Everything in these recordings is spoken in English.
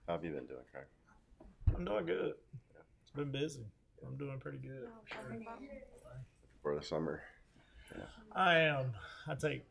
How have you been doing, Craig? I'm doing good. It's been busy. I'm doing pretty good. For the summer? Yeah. I am. I take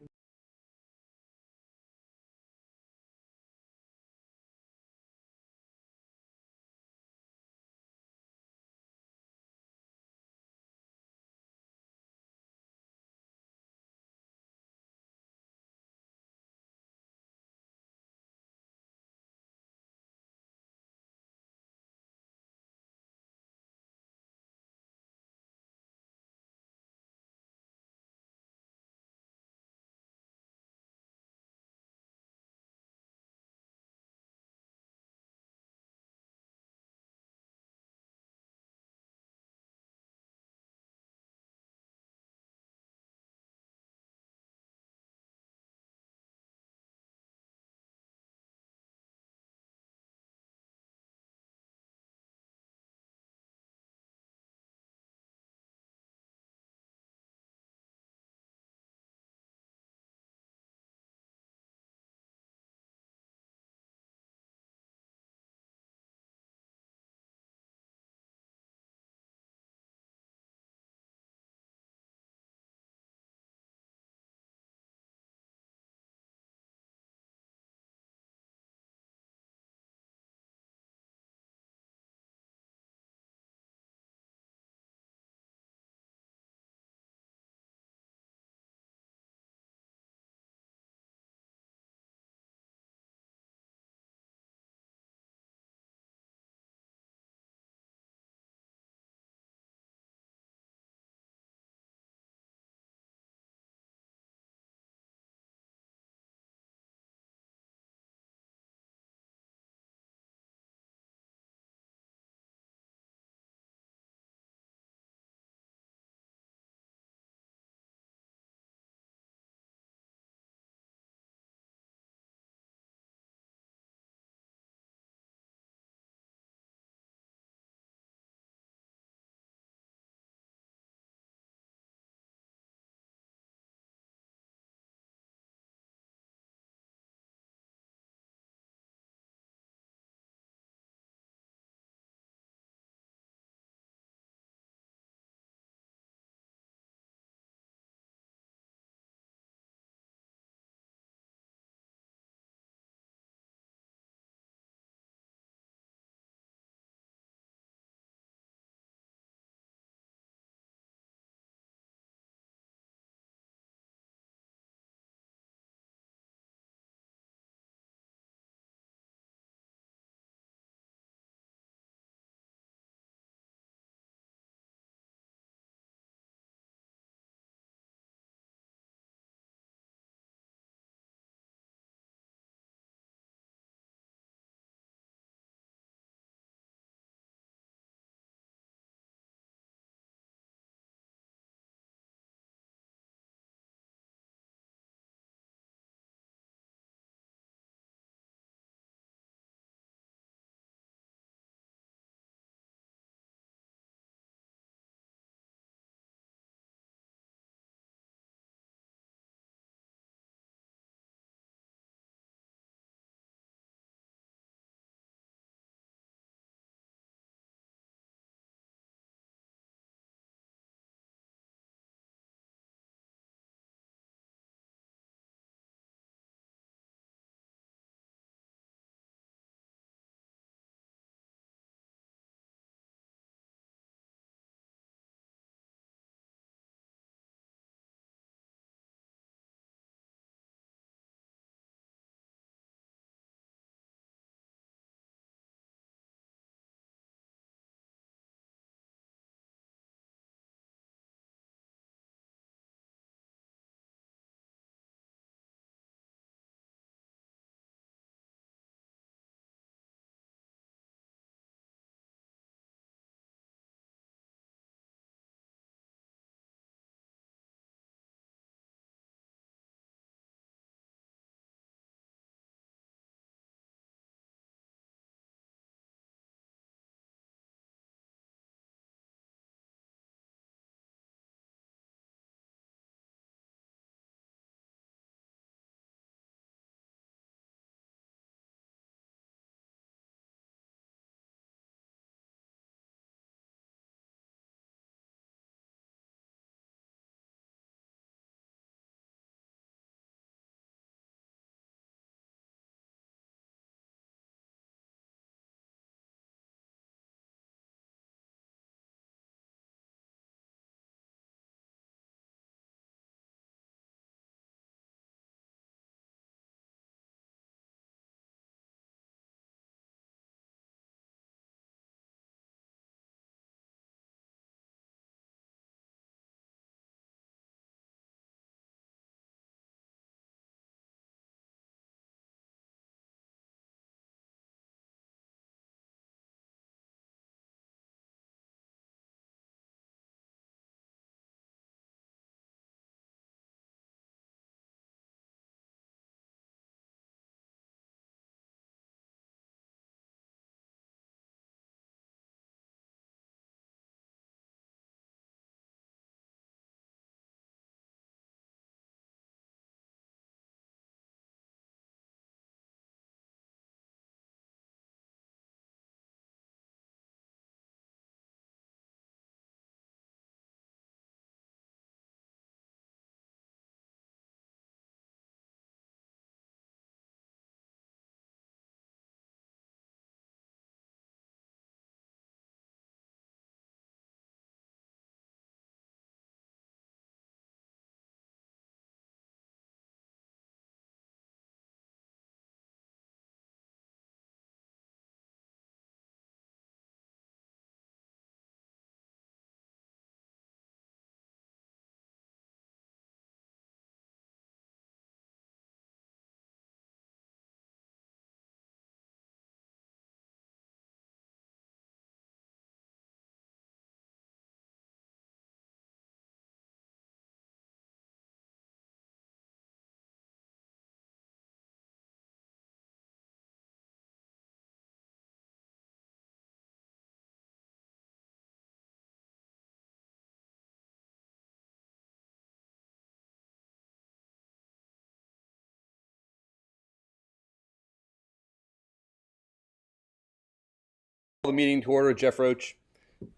The meeting to order. Jeff Roach,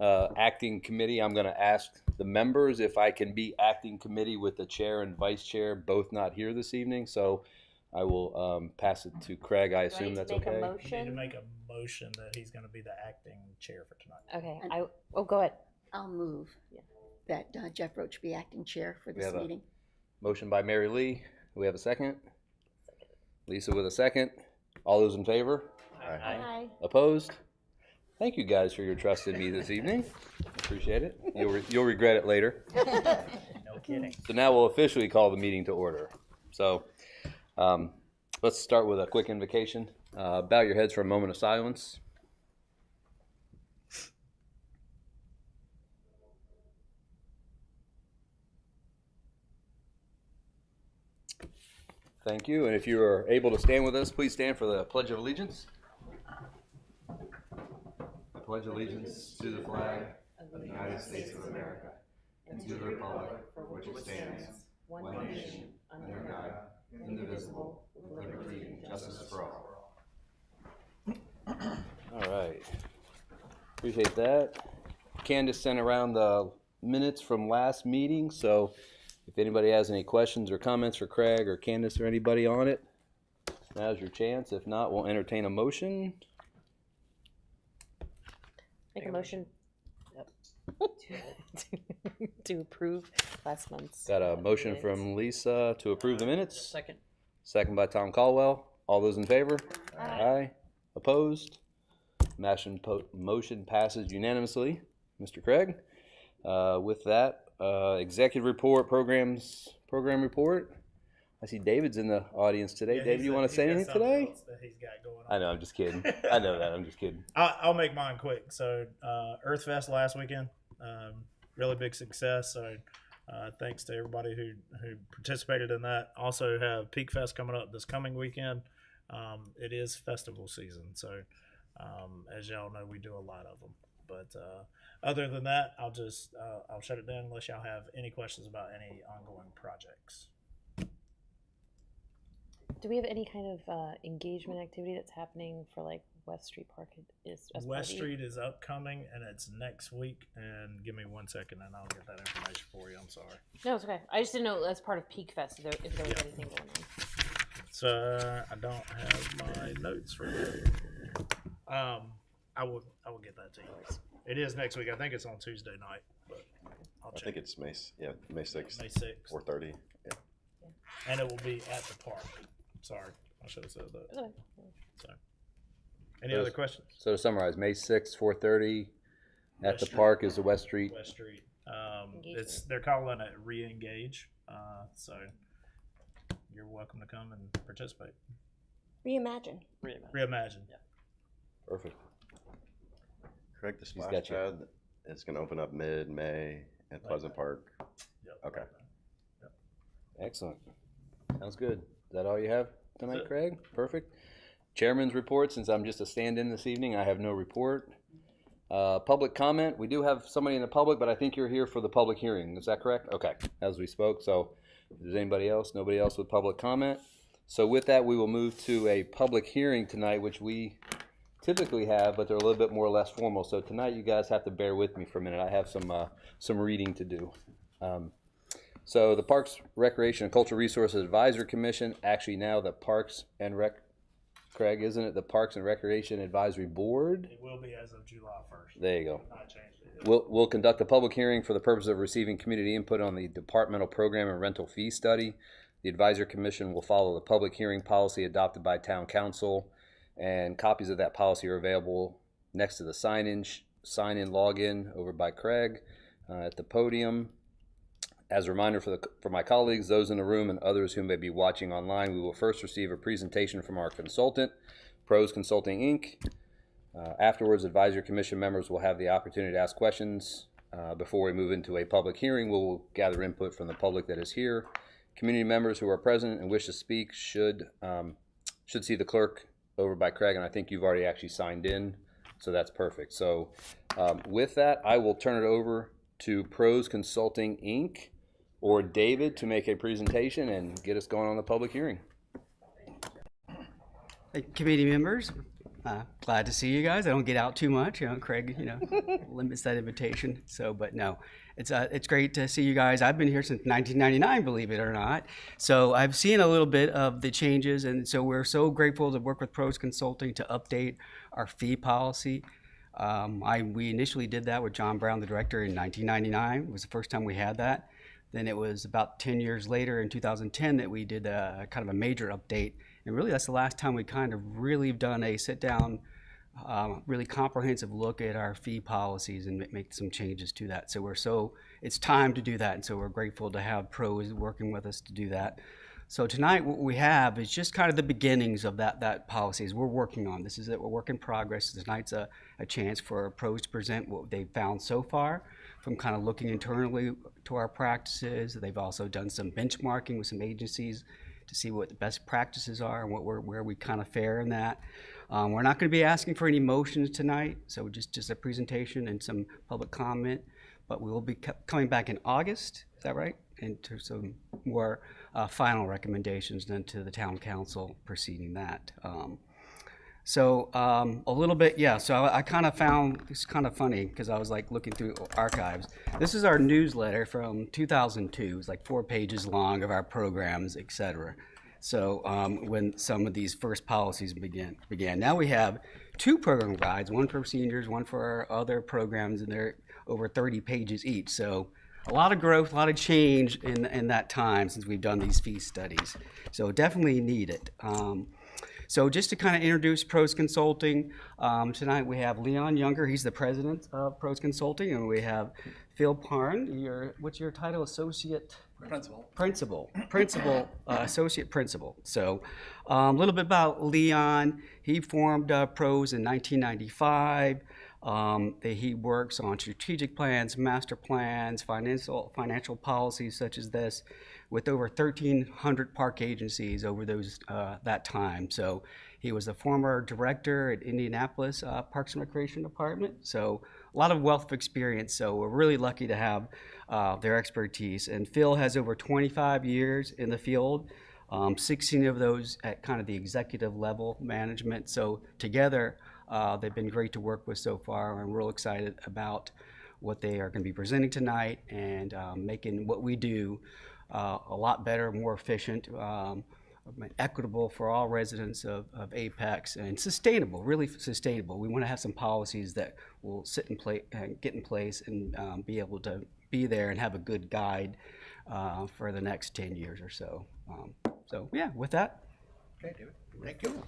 acting committee. I'm going to ask the members if I can be acting committee with the chair and vice chair both not here this evening. So I will pass it to Craig. I assume that's Make a okay. You need to motion. make a motion that he's gonna be the acting chair for tonight. Okay, And- go ahead. I'll move Yeah. that Jeff Roach be acting chair for this have a- meeting. Motion by Mary Lee. Do we have a second? Lisa with a second. All those in favor? Hi. Opposed? Thank you guys for your trust in me this evening. Appreciate it. You'll regret it later. No kidding. So now we'll officially call the meeting to order. So let's start with a quick invocation. Bow your heads for a moment of silence. Thank you. And if you are able to stand with us, please stand for the Pledge of Allegiance. I pledge allegiance to the flag of the United States of America and to the republic for which it stands, one nation, under God, indivisible, with liberty and justice for all. All right. Appreciate that. Candace sent around the minutes from last meeting, so if anybody has any questions or comments for Craig or Candace or anybody on it, now's your chance. If not, we'll entertain a motion. Make a motion to approve last month's. Got a motion minutes. from Lisa to approve the minutes. Second. Second by Tom Caldwell. All those in favor? Aye. Opposed? Motion passes unanimously. Mr. Craig. With that, executive report, program report. I see David's in the audience today. Yeah, David, you want to say anything today? That he's got going on. I know, I'm just kidding. I know that, I'm just kidding. I'll make mine quick. So, Earthfest last weekend, really big success. So, thanks to everybody who participated in that. Also have Peak Fest coming up this coming weekend. It is festival season, so as y'all know, we do a lot of them. But other than that, I'll shut it down unless y'all have any questions about any ongoing projects. Do we have any kind of engagement activity that's happening for like West Street Park? West Street is upcoming, and it's next week. And give me 1 second, and I'll get that information for you. I'm sorry. No, it's okay. I just didn't know that's part of Peak Fest. If there was anything going on. So I don't have my notes for you. I will get that to you. It is next week. I think it's on Tuesday night, but I'll I check. think it's May 6th, May 6th, 4:30. Yeah. and it will be at the park. Sorry, I should have said that. It's okay. So, any other questions? So to summarize, May 6th, 4:30 at West the Street. park is the West Street. West Street. Engagement. They're calling it Re-Engage. So you're welcome to come and participate. Reimagine. Reimagine. Perfect. Craig, the splash got you. pad is going to open up mid-May at Pleasant Park. Yep. Okay. Excellent. Sounds good. Is that all you have tonight, That's it. Craig? Perfect. Chairman's report, since I'm just a stand-in this evening, I have no report. Public comment, we do have somebody in the public, but I think you're here for the public hearing. Is that correct? Okay, as we spoke. So if there's anybody else, nobody else with public comment. So with that, we will move to a public hearing tonight, which we typically have, but they're a little bit more or less formal. So tonight, you guys have to bear with me for a minute. I have some reading to do. So the Parks, Recreation, and Cultural Resources Advisory Commission, actually now the Parks and Craig, isn't it? The Parks and Recreation Advisory Board? It will be as of July 1st. There you go. Not changed it. We'll conduct a public hearing for the purpose of receiving community input on the departmental program and rental fee study. The Advisory Commission will follow the public hearing policy adopted by Town Council, and copies of that policy are available next to the sign-in login over by Craig at the podium. As a reminder for my colleagues, those in the room, and others who may be watching online, we will first receive a presentation from our consultant, Pros Consulting, Inc. Afterwards, Advisory Commission members will have the opportunity to ask questions. Before we move into a public hearing, we will gather input from the public that is here. Community members who are present and wish to speak should see the clerk over by Craig, and I think you've already actually signed in, so that's perfect. So with that, I will turn it over to Pros Consulting, Inc., or David, to make a presentation and get us going on the public hearing. Committee members, Glad to see you guys. I don't get out too much. Craig, limits that invitation. So, but no, it's great to see you guys. I've been here since 1999, believe it or not. So I've seen a little bit of the changes, and so we're so grateful to work with Pros Consulting to update our fee policy. We initially did that with John Brown, the director, in 1999. It was the first time we had that. Then it was about 10 years later in 2010 that we did a kind of a major update. And really, that's the last time we kind of really done a sit-down, really comprehensive look at our fee policies and make some changes to that. So it's time to do that. And so we're grateful to have pros working with us to do that. So tonight, what we have is just kind of the beginnings of that policies we're working on. This is a work in progress. Tonight's a chance for pros to present what they've found so far from kind of looking internally to our practices. They've also done some benchmarking with some agencies to see what the best practices are and where we kind of fare in that. We're not going to be asking for any motions tonight, so just a presentation and some public comment, but we will be coming back in August, is that right? Into some more final recommendations then to the town council preceding that. A little bit, yeah, so I kind of found, it's kind of funny because I was like looking through archives. This is our newsletter from 2002. It's like 4 pages long of our programs, et cetera. So when some of these first policies began. Now we have 2 program guides, one for seniors, one for our other programs, and they're over 30 pages each. So a lot of growth, a lot of change in that time since we've done these fee studies. So definitely need it. So just to kind of introduce Pros Consulting, tonight we have Leon Younger. He's the president of Pros Consulting, and we have Phil Parn. What's your title? Associate Principal. Associate Principal. So a little bit about Leon. He formed Pros in 1995. He works on strategic plans, master plans, financial policies such as this, with over 1,300 park agencies over that time. So he was the former director at Indianapolis Parks and Recreation Department. So a lot of wealth of experience. So we're really lucky to have their expertise. And Phil has over 25 years in the field, 16 of those at kind of the executive level management. So together, they've been great to work with so far. I'm real excited about what they are going to be presenting tonight and making what we do a lot better, more efficient, equitable for all residents of Apex, and sustainable, really sustainable. We want to have some policies that will get in place and be able to be there and have a good guide for the next 10 years or so. So yeah, with that. Okay, David. Thank you.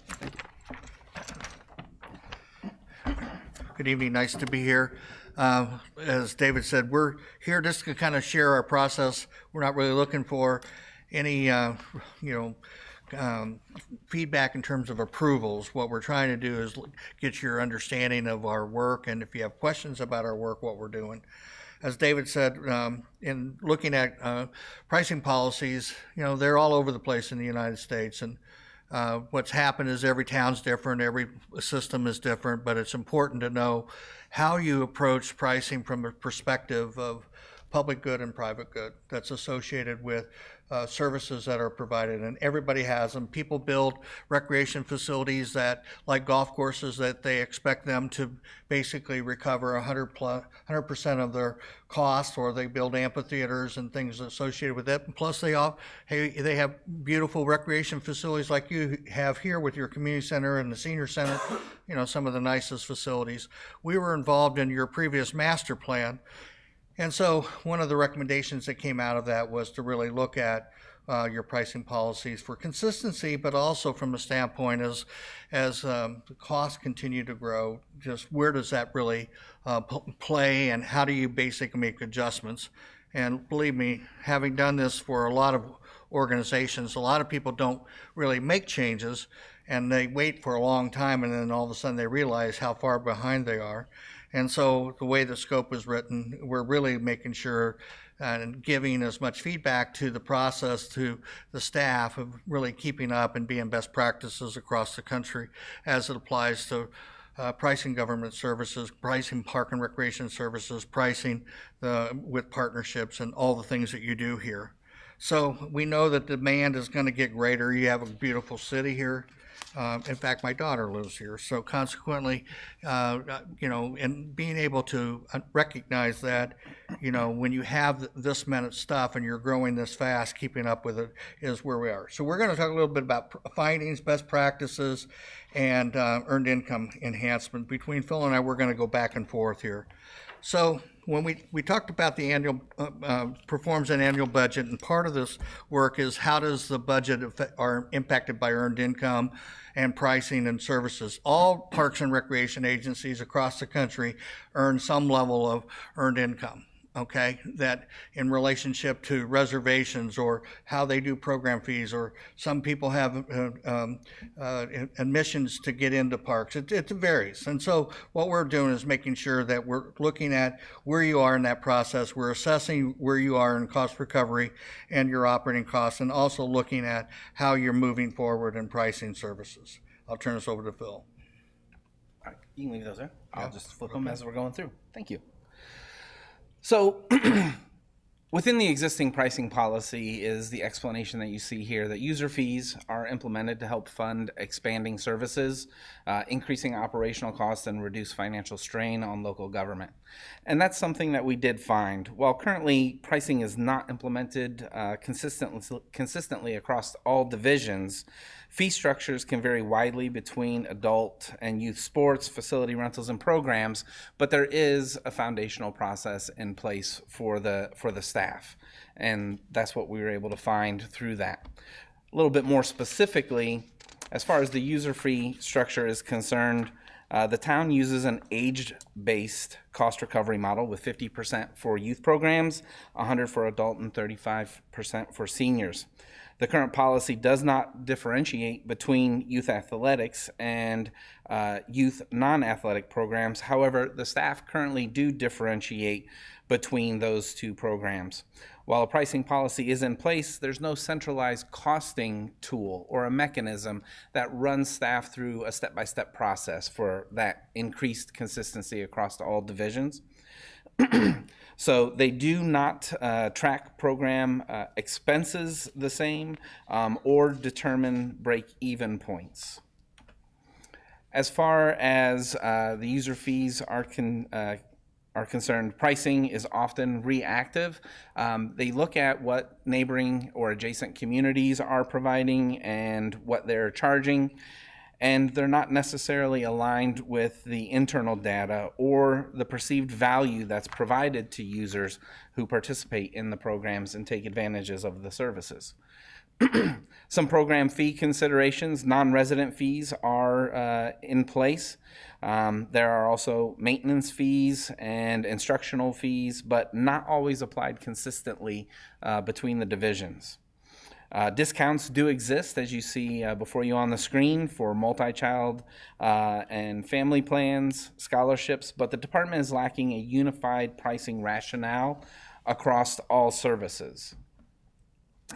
Good evening. Nice to be here. As David said, we're here just to kind of share our process. We're not really looking for any, feedback in terms of approvals. What we're trying to do is get your understanding of our work, and if you have questions about our work, what we're doing. As David said, in looking at pricing policies, they're all over the place in the United States, and what's happened is every town's different, every system is different, but it's important to know how you approach pricing from a perspective of public good and private good that's associated with services that are provided, and everybody has them. People build recreation facilities that, like golf courses, that they expect them to basically recover 100% of their costs, or they build amphitheaters and things associated with it. And plus, they have beautiful recreation facilities like you have here with your community center and the senior center. Some of the nicest facilities. We were involved in your previous master plan. And so one of the recommendations that came out of that was to really look at your pricing policies for consistency, but also from a standpoint as the costs continue to grow, just where does that really play, and how do you basically make adjustments? And believe me, having done this for a lot of organizations, a lot of people don't really make changes, and they wait for a long time, and then all of a sudden they realize how far behind they are. And so the way the scope is written, we're really making sure and giving as much feedback to the process, to the staff, of really keeping up and being best practices across the country as it applies to pricing government services, pricing park and recreation services, pricing with partnerships, and all the things that you do here. So we know that demand is going to get greater. You have a beautiful city here. In fact, my daughter lives here. So consequently, and being able to recognize that, when you have this amount stuff and you're growing this fast, keeping up with it is where we are. So we're going to talk a little bit about findings, best practices, and earned income enhancement. Between Phil and I, we're going to go back and forth here. So when we talked about the annual performs an annual budget, and part of this work is how does the budget are impacted by earned income and pricing and services. All parks and recreation agencies across the country earn some level of earned income. Okay, that in relationship to reservations or how they do program fees, or some people have admissions to get into parks. It varies. And so what we're doing is making sure that we're looking at where you are in that process. We're assessing where you are in cost recovery and your operating costs, and also looking at how you're moving forward in pricing services. I'll turn this over to Phil. All right, you can leave those there. I'll just flip them as we're going through. Thank you. So within the existing pricing policy is the explanation that you see here that user fees are implemented to help fund expanding services, increasing operational costs, and reduce financial strain on local government. And that's something that we did find. While currently pricing is not implemented consistently across all divisions, fee structures can vary widely between adult and youth sports, facility rentals, and programs, but there is a foundational process in place for the staff. And that's what we were able to find through that. A little bit more specifically, as far as the user fee structure is concerned, the town uses an age-based cost recovery model with 50% for youth programs, 100% for adult, and 35% for seniors. The current policy does not differentiate between youth athletics and youth non-athletic programs. However, the staff currently do differentiate between those two programs. While a pricing policy is in place, there's no centralized costing tool or a mechanism that runs staff through a step-by-step process for that increased consistency across all divisions. So they do not track program expenses the same or determine break-even points. As far as the user fees are concerned, pricing is often reactive. They look at what neighboring or adjacent communities are providing and what they're charging, and they're not necessarily aligned with the internal data or the perceived value that's provided to users who participate in the programs and take advantages of the services. Some program fee considerations, non-resident fees are in place. There are also maintenance fees and instructional fees, but not always applied consistently between the divisions. Discounts do exist, as you see before you on the screen, for multi-child and family plans, scholarships, but the department is lacking a unified pricing rationale across all services.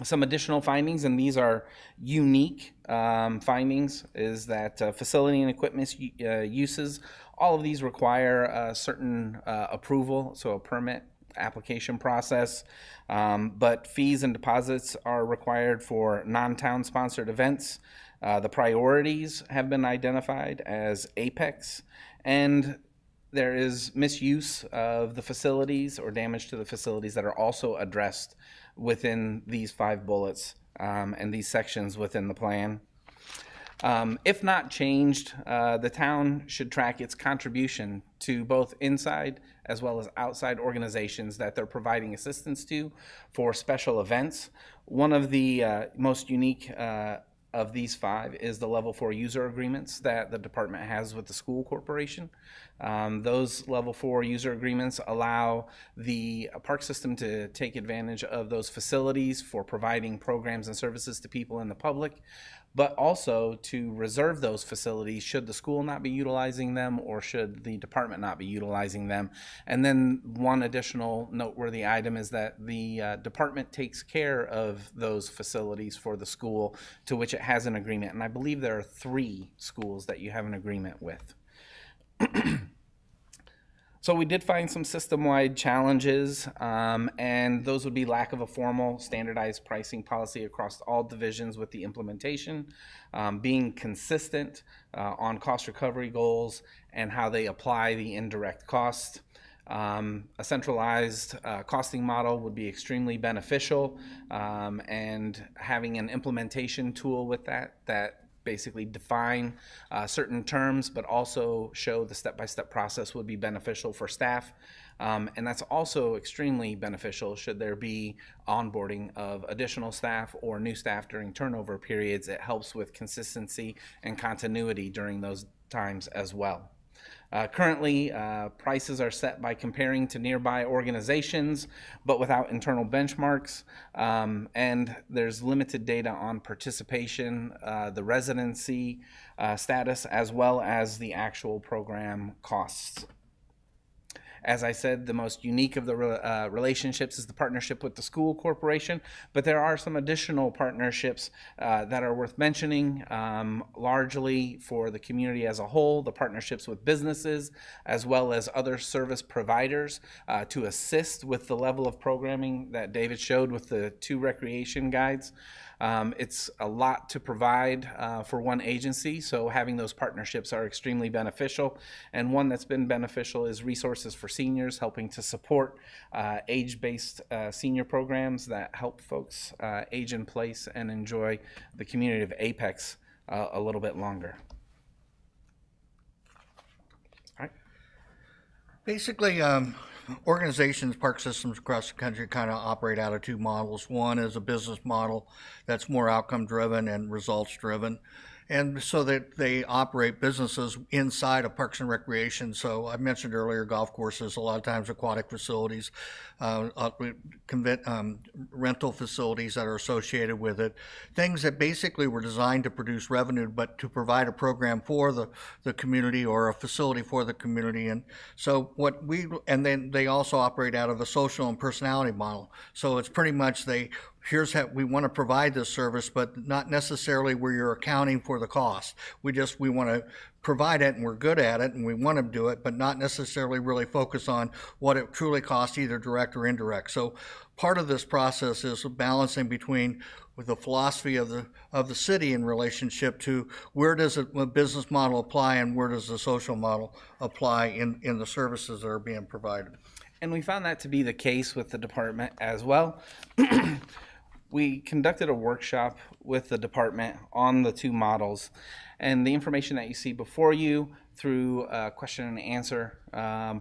Some additional findings, and these are unique findings, is that facility and equipment uses, all of these require a certain approval, so a permit application process, but fees and deposits are required for non-town sponsored events. The priorities have been identified as Apex, and there is misuse of the facilities or damage to the facilities that are also addressed within these 5 bullets and these sections within the plan. If not changed, the town should track its contribution to both inside as well as outside organizations that they're providing assistance to for special events. One of the most unique of these 5 is the level 4 user agreements that the department has with the school corporation. Those level 4 user agreements allow the park system to take advantage of those facilities for providing programs and services to people in the public, but also to reserve those facilities should the school not be utilizing them or should the department not be utilizing them. And then one additional noteworthy item is that the department takes care of those facilities for the school to which it has an agreement. And I believe there are 3 schools that you have an agreement with. So we did find some system-wide challenges, and those would be lack of a formal standardized pricing policy across all divisions with the implementation, being consistent on cost recovery goals and how they apply the indirect cost. A centralized costing model would be extremely beneficial, and having an implementation tool with that basically define certain terms, but also show the step-by-step process would be beneficial for staff. And that's also extremely beneficial should there be onboarding of additional staff or new staff during turnover periods. It helps with consistency and continuity during those times as well. Currently, prices are set by comparing to nearby organizations, but without internal benchmarks. And there's limited data on participation, the residency status, as well as the actual program costs. As I said, the most unique of the relationships is the partnership with the school corporation, but there are some additional partnerships that are worth mentioning, largely for the community as a whole, the partnerships with businesses, as well as other service providers to assist with the level of programming that David showed with the 2 recreation guides. It's a lot to provide for one agency, so having those partnerships are extremely beneficial. And one that's been beneficial is resources for seniors, helping to support age-based senior programs that help folks age in place and enjoy the community of Apex a little bit longer. All right. Basically, organizations, park systems across the country kind of operate out of 2 models. One is a business model that's more outcome driven and results driven. And so that they operate businesses inside of Parks and Recreation. So I mentioned earlier golf courses, a lot of times aquatic facilities, rental facilities that are associated with it, things that basically were designed to produce revenue, but to provide a program for the community or a facility for the community. And so and then they also operate out of a social and personality model. So it's pretty much here's how we want to provide this service, but not necessarily where you're accounting for the cost. We want to provide it and we're good at it and we want to do it, but not necessarily really focus on what it truly costs, either direct or indirect. So part of this process is balancing between with the philosophy of the city in relationship to where does a business model apply and where does the social model apply in the services that are being provided. And we found that to be the case with the department as well. We conducted a workshop with the department on the 2 models, and the information that you see before you through a question and answer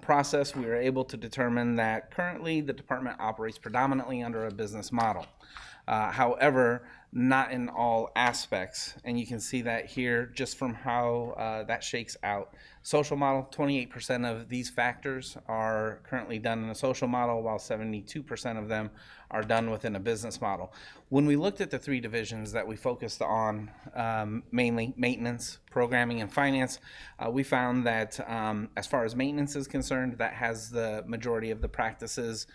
process, we were able to determine that currently the department operates predominantly under a business model. However, not in all aspects, and you can see that here just from how that shakes out. Social model, 28% of these factors are currently done in a social model, while 72% of them are done within a business model. When we looked at the 3 divisions that we focused on, mainly maintenance, programming, and finance, we found that as far as maintenance is concerned, that has the majority of the practices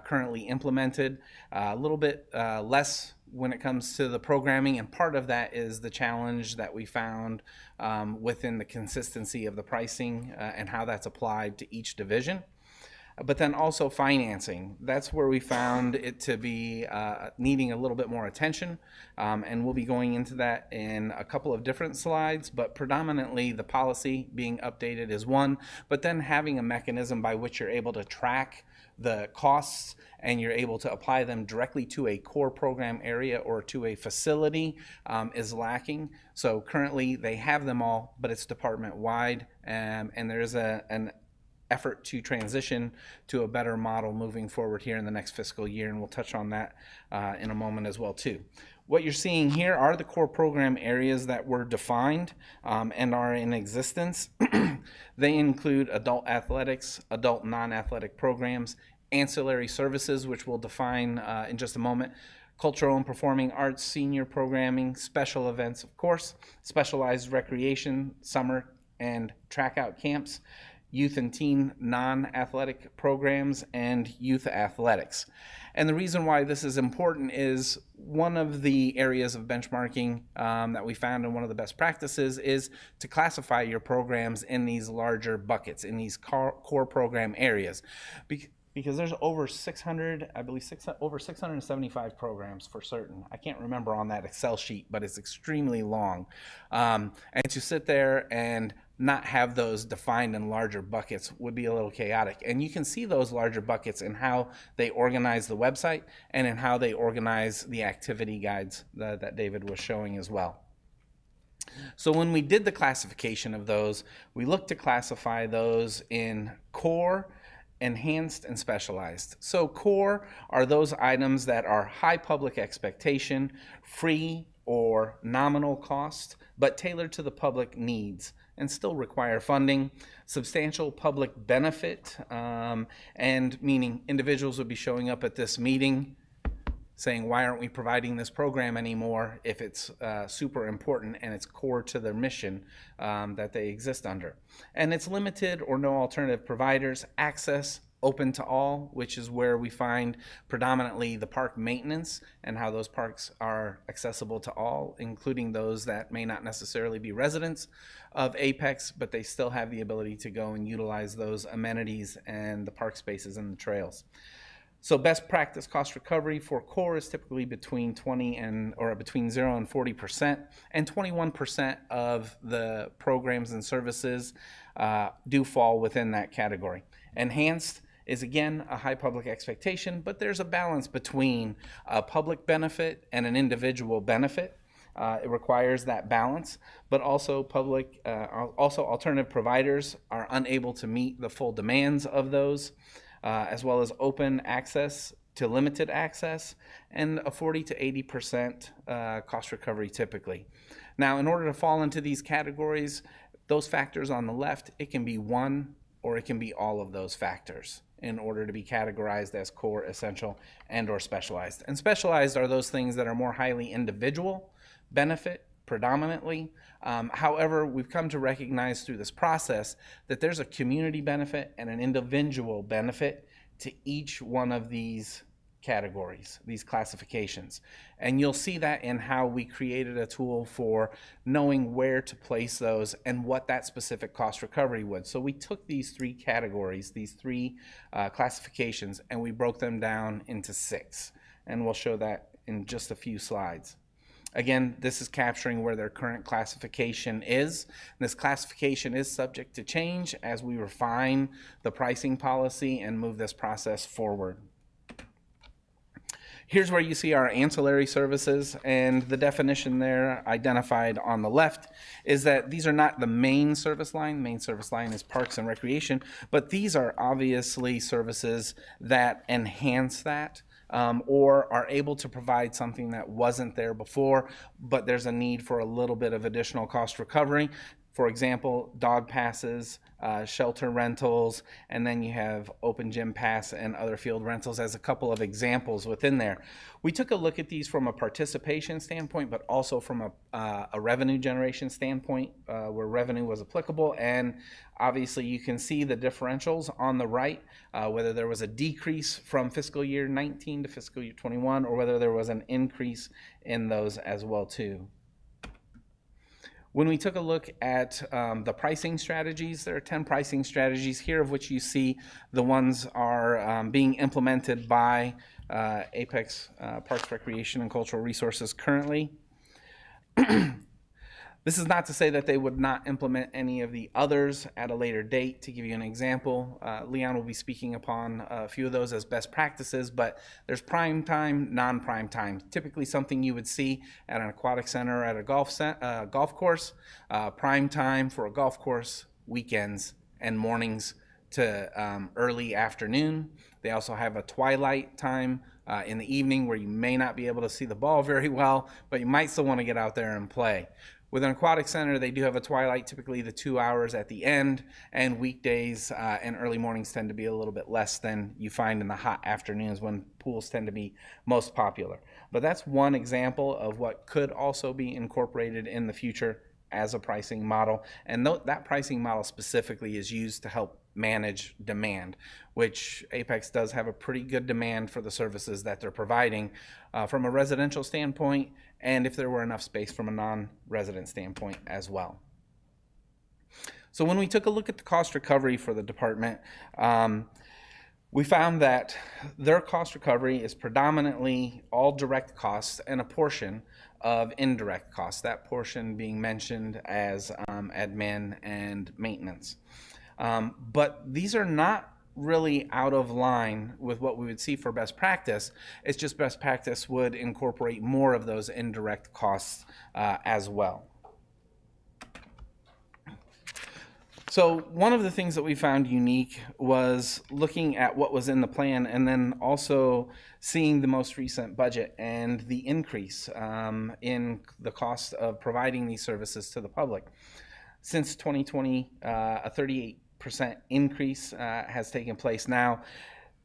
currently implemented, a little bit less when it comes to the programming, and part of that is the challenge that we found within the consistency of the pricing and how that's applied to each division. But then also financing, that's where we found it to be needing a little bit more attention, and we'll be going into that in a couple of different slides, but predominantly the policy being updated is one, but then having a mechanism by which you're able to track the costs and you're able to apply them directly to a core program area or to a facility is lacking. So currently they have them all, but it's department wide, and there is an effort to transition to a better model moving forward here in the next fiscal year, and we'll touch on that in a moment as well too. What you're seeing here are the core program areas that were defined and are in existence. They include adult athletics, adult non-athletic programs, ancillary services, which we'll define in just a moment, cultural and performing arts, senior programming, special events, of course, specialized recreation, summer and track out camps, youth and teen non-athletic programs, and youth athletics. And the reason why this is important is one of the areas of benchmarking that we found in one of the best practices is to classify your programs in these larger buckets, in these core program areas. Because there's over 600, I believe over 675 programs for certain. I can't remember on that Excel sheet, but it's extremely long. And to sit there and not have those defined in larger buckets would be a little chaotic. And you can see those larger buckets in how they organize the website and in how they organize the activity guides that David was showing as well. So when we did the classification of those, we looked to classify those in core, enhanced, and specialized. So core are those items that are high public expectation, free or nominal cost, but tailored to the public needs and still require funding, substantial public benefit, and meaning individuals would be showing up at this meeting saying, why aren't we providing this program anymore if it's super important and it's core to their mission that they exist under. And it's limited or no alternative providers, access open to all, which is where we find predominantly the park maintenance and how those parks are accessible to all, including those that may not necessarily be residents of Apex, but they still have the ability to go and utilize those amenities and the park spaces and the trails. So best practice cost recovery for core is typically between 0 and 40%, and 21% of the programs and services do fall within that category. Enhanced is again a high public expectation, but there's a balance between a public benefit and an individual benefit. It requires that balance, but also also alternative providers are unable to meet the full demands of those. As well as open access to limited access, and a 40 to 80% cost recovery typically. Now, in order to fall into these categories, those factors on the left, it can be one or it can be all of those factors in order to be categorized as core, essential, and or specialized. And specialized are those things that are more highly individual benefit predominantly. However, we've come to recognize through this process that there's a community benefit and an individual benefit to each one of these categories, these classifications. And you'll see that in how we created a tool for knowing where to place those and what that specific cost recovery would. So we took these three categories, these three classifications, and we broke them down into 6. And we'll show that in just a few slides. Again, this is capturing where their current classification is. This classification is subject to change as we refine the pricing policy and move this process forward. Here's where you see our ancillary services, and the definition there identified on the left is that these are not the main service line. The main service line is parks and recreation, but these are obviously services that enhance that. Or are able to provide something that wasn't there before, but there's a need for a little bit of additional cost recovery. For example, dog passes, shelter rentals, and then you have open gym pass and other field rentals as a couple of examples within there. We took a look at these from a participation standpoint, but also from a revenue generation standpoint where revenue was applicable. And obviously you can see the differentials on the right, whether there was a decrease from fiscal year 19 to fiscal year 21, or whether there was an increase in those as well too. When we took a look at the pricing strategies, there are 10 pricing strategies here, of which you see the ones are being implemented by Apex Parks, Recreation, and Cultural Resources currently. This is not to say that they would not implement any of the others at a later date. To give you an example, Leon will be speaking upon a few of those as best practices, but there's prime time, non-prime time. Typically something you would see at an aquatic center or at a golf course. Prime time for a golf course, weekends and mornings to early afternoon. They also have a twilight time in the evening where you may not be able to see the ball very well, but you might still want to get out there and play. With an aquatic center, they do have a twilight, typically the 2 hours at the end, and weekdays and early mornings tend to be a little bit less than you find in the hot afternoons when pools tend to be most popular. But that's one example of what could also be incorporated in the future as a pricing model, and that pricing model specifically is used to help manage demand, which Apex does have a pretty good demand for the services that they're providing from a residential standpoint, and if there were enough space from a non-resident standpoint as well. So when we took a look at the cost recovery for the department, we found that their cost recovery is predominantly all direct costs and a portion of indirect costs, that portion being mentioned as admin and maintenance. But these are not really out of line with what we would see for best practice. It's just best practice would incorporate more of those indirect costs as well. So one of the things that we found unique was looking at what was in the plan and then also seeing the most recent budget and the increase in the cost of providing these services to the public. Since 2020, a 38% increase has taken place. Now,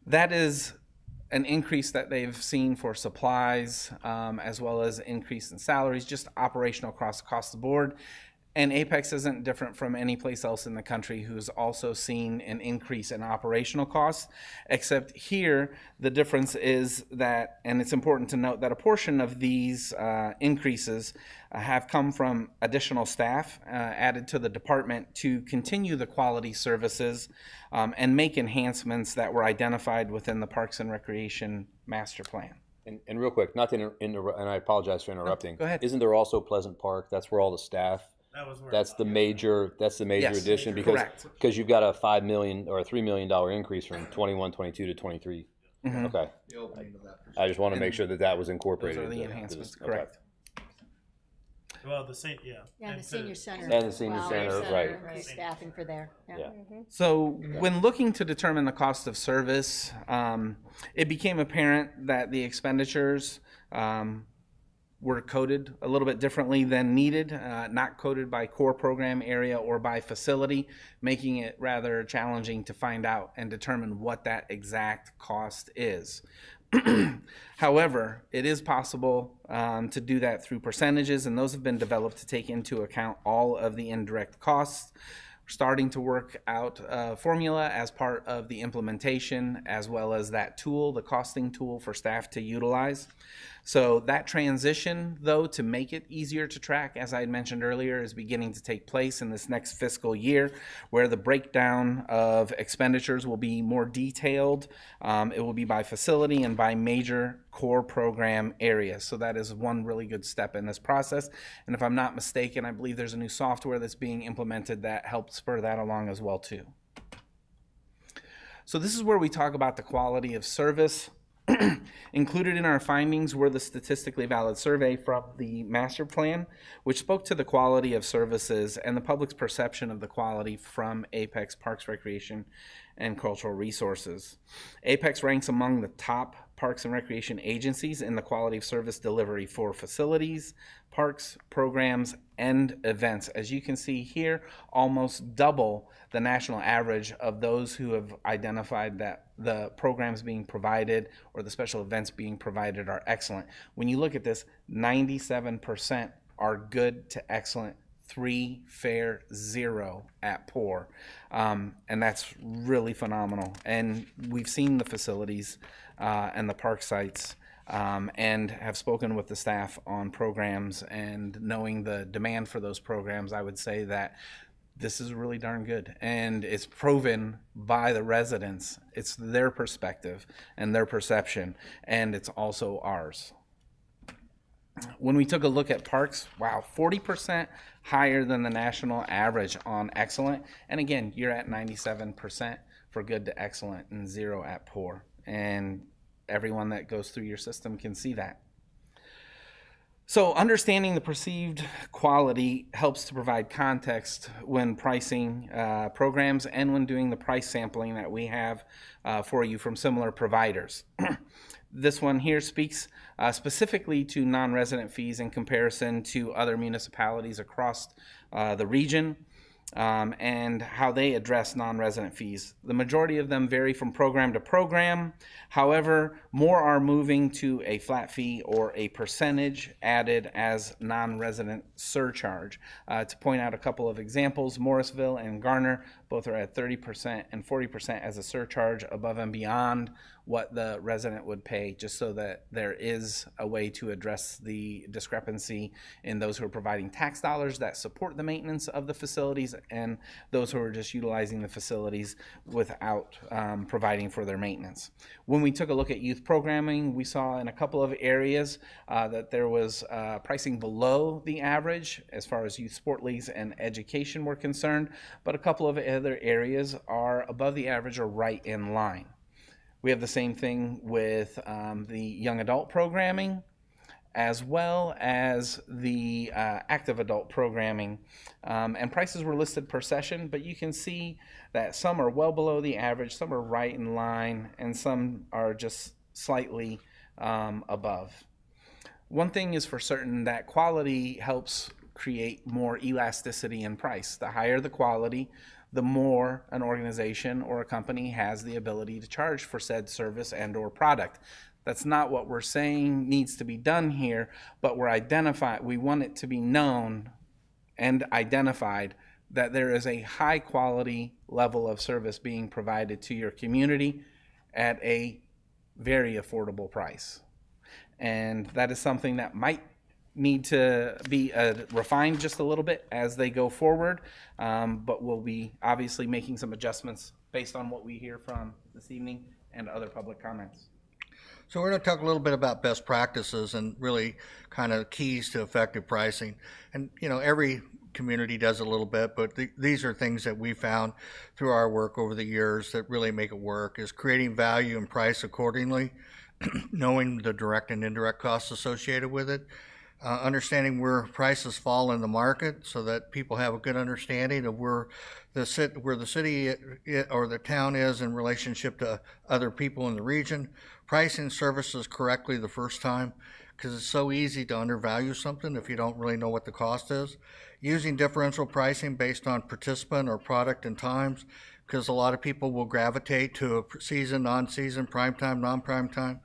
that is an increase that they've seen for supplies as well as increase in salaries, just operational across the board. And Apex isn't different from any place else in the country who's also seen an increase in operational costs, except here the difference is that, and it's important to note that a portion of these increases have come from additional staff added to the department to continue the quality services and make enhancements that were identified within the Parks and Recreation Master Plan. And real quick, not to interrupt, and I apologize for interrupting. Go ahead. Isn't there also Pleasant Park? That's where all the staff. That was where That's the major Yes, addition correct. because you've got a $5 million or a $3 million increase from 21, 22 to 23. Mhm. Okay. I just want to make sure that that was Those incorporated. are the into enhancements, okay. correct. Well, yeah. Yeah, the senior center. And the senior Wow, center, right. the Staffing for there. Yeah. So when looking to determine the cost of service, it became apparent that the expenditures were coded a little bit differently than needed, not coded by core program area or by facility, making it rather challenging to find out and determine what that exact cost is. However, it is possible to do that through percentages, and those have been developed to take into account all of the indirect costs. We're starting to work out a formula as part of the implementation, as well as that tool, the costing tool for staff to utilize. So that transition, though, to make it easier to track, as I had mentioned earlier, is beginning to take place in this next fiscal year, where the breakdown of expenditures will be more detailed. It will be by facility and by major core program areas. So that is one really good step in this process. And if I'm not mistaken, I believe there's a new software that's being implemented that helps spur that along as well, too. So this is where we talk about the quality of service. Included in our findings were the statistically valid survey from the master plan, which spoke to the quality of services and the public's perception of the quality from Apex Parks, Recreation, and Cultural Resources. Apex ranks among the top parks and recreation agencies in the quality of service delivery for facilities, parks, programs, and events. As you can see here, almost double the national average of those who have identified that the programs being provided or the special events being provided are excellent. When you look at this, 97% are good to excellent, 3 fair, 0 at poor. And that's really phenomenal. And we've seen the facilities and the park sites and have spoken with the staff on programs, and knowing the demand for those programs, I would say that this is really darn good, and it's proven by the residents. It's their perspective and their perception, and it's also ours. When we took a look at parks, wow, 40% higher than the national average on excellent. And again, you're at 97% for good to excellent and 0 at poor. And everyone that goes through your system can see that. So understanding the perceived quality helps to provide context when pricing programs and when doing the price sampling that we have for you from similar providers. This one here speaks specifically to non-resident fees in comparison to other municipalities across the region. and how they address non-resident fees. The majority of them vary from program to program. However, more are moving to a flat fee or a percentage added as non-resident surcharge. To point out a couple of examples, Morrisville and Garner both are at 30% and 40% as a surcharge above and beyond what the resident would pay, just so that there is a way to address the discrepancy in those who are providing tax dollars that support the maintenance of the facilities and those who are just utilizing the facilities without providing for their maintenance. When we took a look at youth programming, we saw in a couple of areas that there was pricing below the average as far as youth sport leagues and education were concerned, but a couple of other areas are above the average or right in line. We have the same thing with the young adult programming, as well as the active adult programming. And prices were listed per session, but you can see that some are well below the average, some are right in line, and some are just slightly above. One thing is for certain, that quality helps create more elasticity in price. The higher the quality, the more an organization or a company has the ability to charge for said service and or product. That's not what we're saying needs to be done here, but we want it to be known and identified that there is a high quality level of service being provided to your community at a very affordable price. And that is something that might need to be refined just a little bit as they go forward, but we'll be obviously making some adjustments based on what we hear from this evening and other public comments. So we're going to talk a little bit about best practices and really kind of keys to effective pricing. And, you know, every community does a little bit, but these are things that we found through our work over the years that really make it work, is creating value and price accordingly, knowing the direct and indirect costs associated with it, understanding where prices fall in the market so that people have a good understanding of where the city or the town is in relationship to other people in the region, pricing services correctly the first time, because it's so easy to undervalue something if you don't really know what the cost is, using differential pricing based on participant or product and times, because a lot of people will gravitate to a season, non-season, prime time, non-prime time.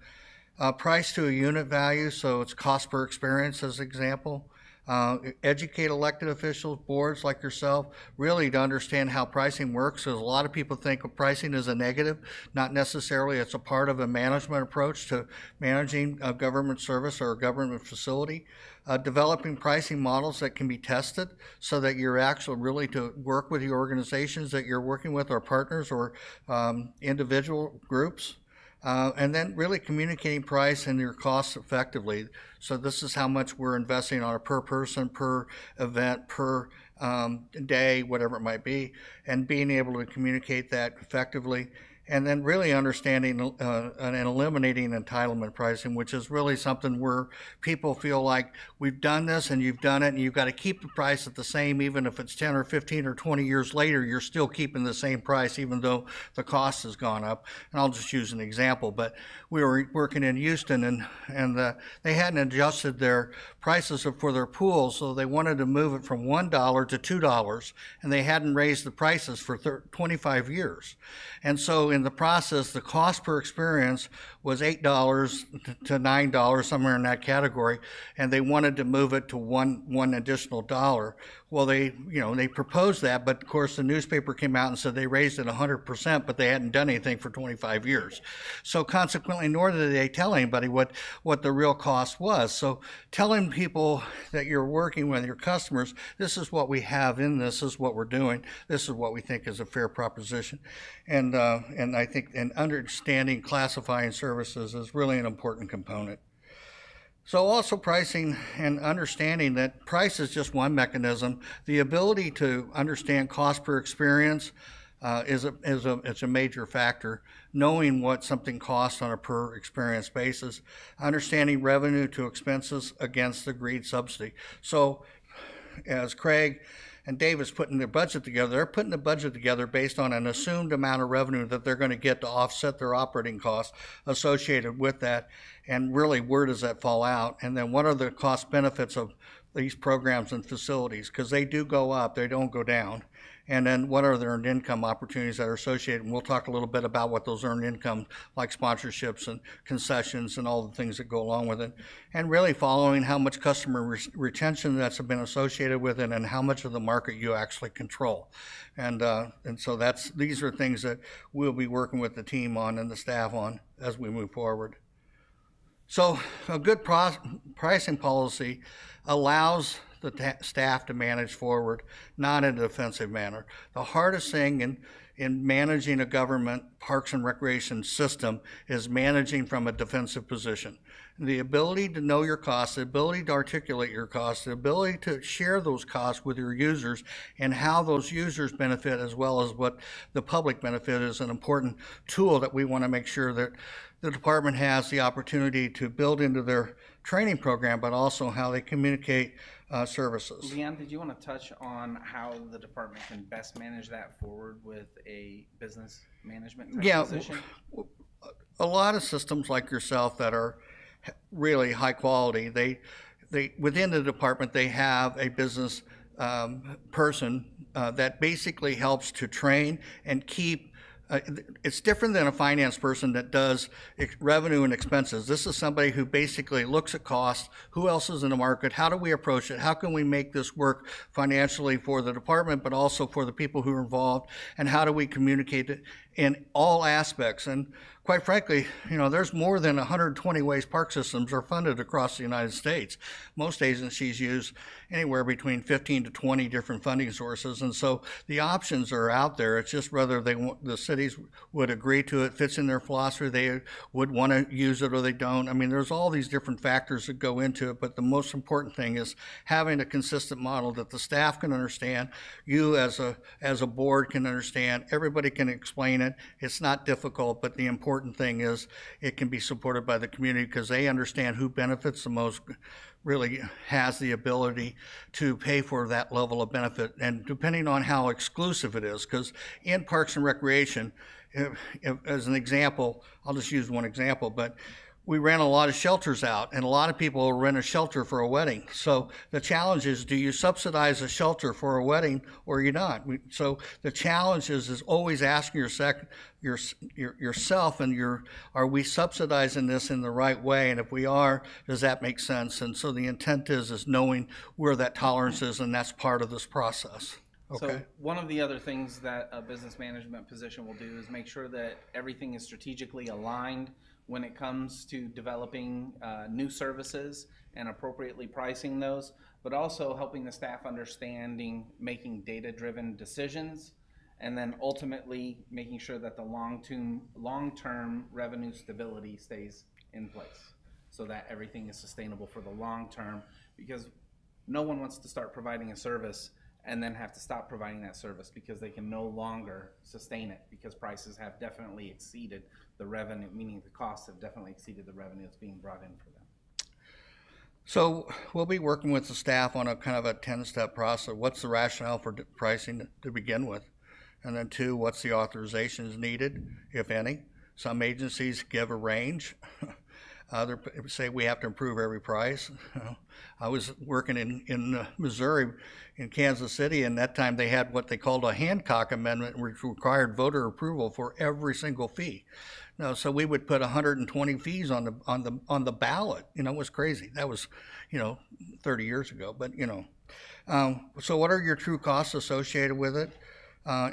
Price to a unit value, so it's cost per experience as an example. Educate elected officials, boards like yourself, really to understand how pricing works. Because a lot of people think of pricing as a negative. Not necessarily. It's a part of a management approach to managing a government service or a government facility. Developing pricing models that can be tested so that you're actually really to work with the organizations that you're working with, or partners or individual groups. And then really communicating price and your costs effectively. So this is how much we're investing on a per person, per event, per day, whatever it might be, and being able to communicate that effectively. And then really understanding and eliminating entitlement pricing, which is really something where people feel like we've done this and you've done it and you've got to keep the price at the same, even if it's 10 or 15 or 20 years later, you're still keeping the same price even though the cost has gone up. And I'll just use an example, but we were working in Houston and they hadn't adjusted their prices for their pools, so they wanted to move it from $1 to $2, and they hadn't raised the prices for 25 years. And so in the process, the cost per experience was $8 to $9, somewhere in that category, and they wanted to move it to one additional dollar. Well, they proposed that, but of course the newspaper came out and said they raised it 100%, but they hadn't done anything for 25 years. So consequently, nor did they tell anybody what the real cost was. So telling people that you're working with your customers, this is what we have in this is what we're doing, this is what we think is a fair proposition. And I think understanding classifying services is really an important component. So also pricing and understanding that price is just one mechanism. The ability to understand cost per experience is a major factor. Knowing what something costs on a per experience basis, understanding revenue to expenses against agreed subsidy. So as Craig and David's putting their budget together, they're putting the budget together based on an assumed amount of revenue that they're going to get to offset their operating costs associated with that. And really, where does that fall out? And then what are the cost benefits of these programs and facilities, because they do go up, they don't go down. And then what are the earned income opportunities that are associated? And we'll talk a little bit about what those earned income, like sponsorships and concessions and all the things that go along with it. And really following how much customer retention that's been associated with it and how much of the market you actually control. And so these are things that we'll be working with the team on and the staff on as we move forward. So a good pricing policy allows the staff to manage forward, not in a defensive manner. The hardest thing in managing a government parks and recreation system is managing from a defensive position. The ability to know your costs, the ability to articulate your costs, the ability to share those costs with your users and how those users benefit as well as what the public benefit is an important tool that we want to make sure that the department has the opportunity to build into their training program, but also how they communicate services. Leon, did you want to touch on how the department can best manage that forward with a business management type position? A lot of systems like yourself that are really high quality, they within the department, they have a business person that basically helps to train and keep. It's different than a finance person that does revenue and expenses. This is somebody who basically looks at costs, who else is in the market, how do we approach it, how can we make this work financially for the department, but also for the people who are involved, and how do we communicate it in all aspects. And quite frankly, there's more than 120 ways park systems are funded across the United States. Most agencies use anywhere between 15 to 20 different funding sources, and so the options are out there. It's just whether the cities would agree to it, fits in their philosophy, they would want to use it or they don't. I mean, there's all these different factors that go into it, but the most important thing is having a consistent model that the staff can understand, you as a board can understand, everybody can explain it. It's not difficult, but the important thing is it can be supported by the community because they understand who benefits the most, really has the ability to pay for that level of benefit. And depending on how exclusive it is, because in Parks and Recreation, as an example, I'll just use one example, but we ran a lot of shelters out, and a lot of people will rent a shelter for a wedding. So the challenge is, do you subsidize a shelter for a wedding or you not? So the challenge is always asking yourself and are we subsidizing this in the right way? And if we are, does that make sense? And so the intent is knowing where that tolerance is, and that's part of this process. Okay. So one of the other things that a business management position will do is make sure that everything is strategically aligned when it comes to developing new services and appropriately pricing those, but also helping the staff understanding making data-driven decisions, and then ultimately making sure that the long-term revenue stability stays in place so that everything is sustainable for the long term, because no one wants to start providing a service and then have to stop providing that service because they can no longer sustain it because prices have definitely exceeded the revenue, meaning the costs have definitely exceeded the revenue that's being brought in for them. So we'll be working with the staff on a kind of a 10-step process. What's the rationale for pricing to begin with? And then 2, what's the authorizations needed, if any? Some agencies give a range. Others say we have to improve every price. I was working in Missouri, in Kansas City, and that time they had what they called a Hancock Amendment, which required voter approval for every single fee. Now, so we would put 120 fees on the ballot. It was crazy. That was, 30 years ago. But so what are your true costs associated with it?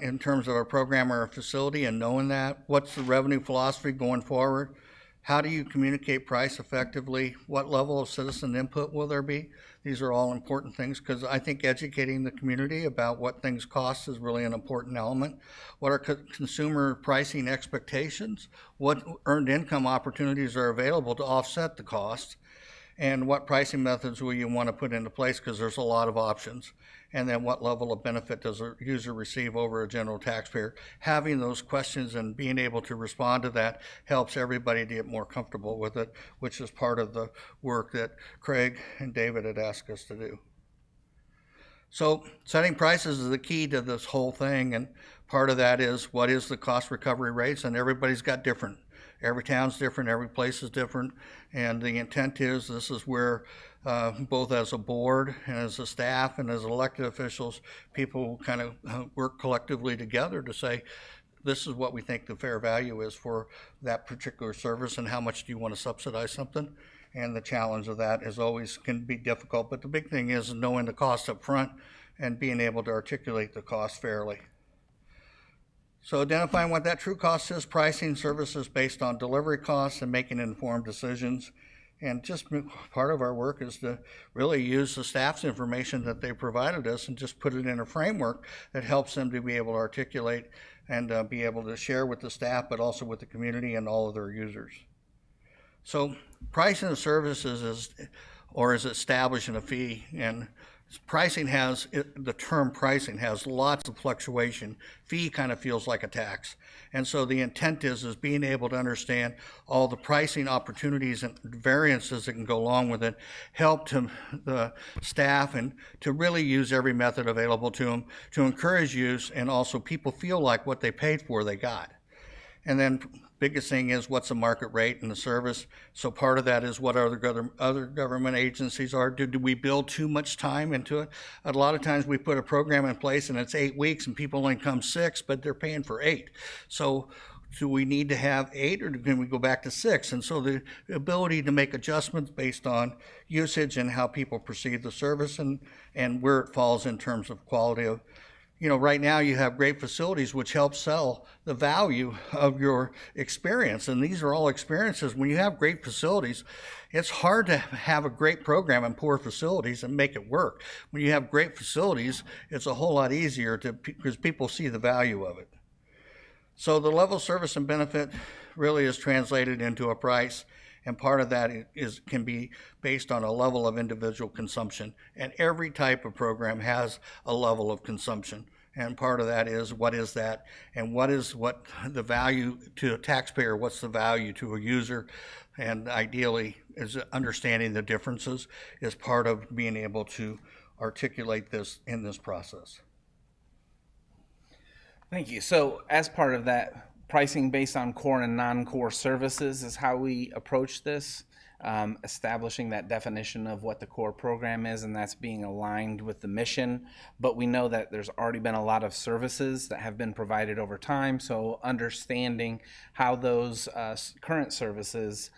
In terms of a program or a facility, and knowing that, what's the revenue philosophy going forward? How do you communicate price effectively? What level of citizen input will there be? These are all important things because I think educating the community about what things cost is really an important element. What are consumer pricing expectations? What earned income opportunities are available to offset the cost? And what pricing methods will you want to put into place, because there's a lot of options. And then what level of benefit does a user receive over a general taxpayer? Having those questions and being able to respond to that helps everybody to get more comfortable with it, which is part of the work that Craig and David had asked us to do. So setting prices is the key to this whole thing, and part of that is what is the cost recovery rates, and everybody's got different. Every town's different, every place is different, and the intent is this is where both as a board and as a staff and as elected officials, people kind of work collectively together to say, this is what we think the fair value is for that particular service and how much do you want to subsidize something. And the challenge of that is always can be difficult, but the big thing is knowing the cost up front and being able to articulate the cost fairly. So identifying what that true cost is, pricing services based on delivery costs and making informed decisions. And just part of our work is to really use the staff's information that they provided us and just put it in a framework that helps them to be able to articulate and be able to share with the staff, but also with the community and all of their users. So pricing of services is establishing a fee, and pricing has, the term pricing has lots of fluctuation. Fee kind of feels like a tax. And so the intent is being able to understand all the pricing opportunities and variances that can go along with it, help to the staff and to really use every method available to them to encourage use, and also people feel like what they paid for they got. And then biggest thing is what's the market rate in the service. So part of that is what other government agencies are. Do we build too much time into it? A lot of times we put a program in place and it's 8 weeks and people only come 6, but they're paying for 8. So do we need to have 8 or can we go back to 6? And so the ability to make adjustments based on usage and how people perceive the service and where it falls in terms of quality of, you know, right now you have great facilities which help sell the value of your experience. And these are all experiences. When you have great facilities, it's hard to have a great program and poor facilities and make it work. When you have great facilities, it's a whole lot easier because people see the value of it. So the level of service and benefit really is translated into a price. And part of that can be based on a level of individual consumption. And every type of program has a level of consumption. And part of that is what is that, and what the value to a taxpayer, what's the value to a user, and ideally is understanding the differences is part of being able to articulate this in this process. Thank you. So as part of that, pricing based on core and non-core services is how we approach this, establishing that definition of what the core program is, and that's being aligned with the mission. But we know that there's already been a lot of services that have been provided over time, so understanding how those current services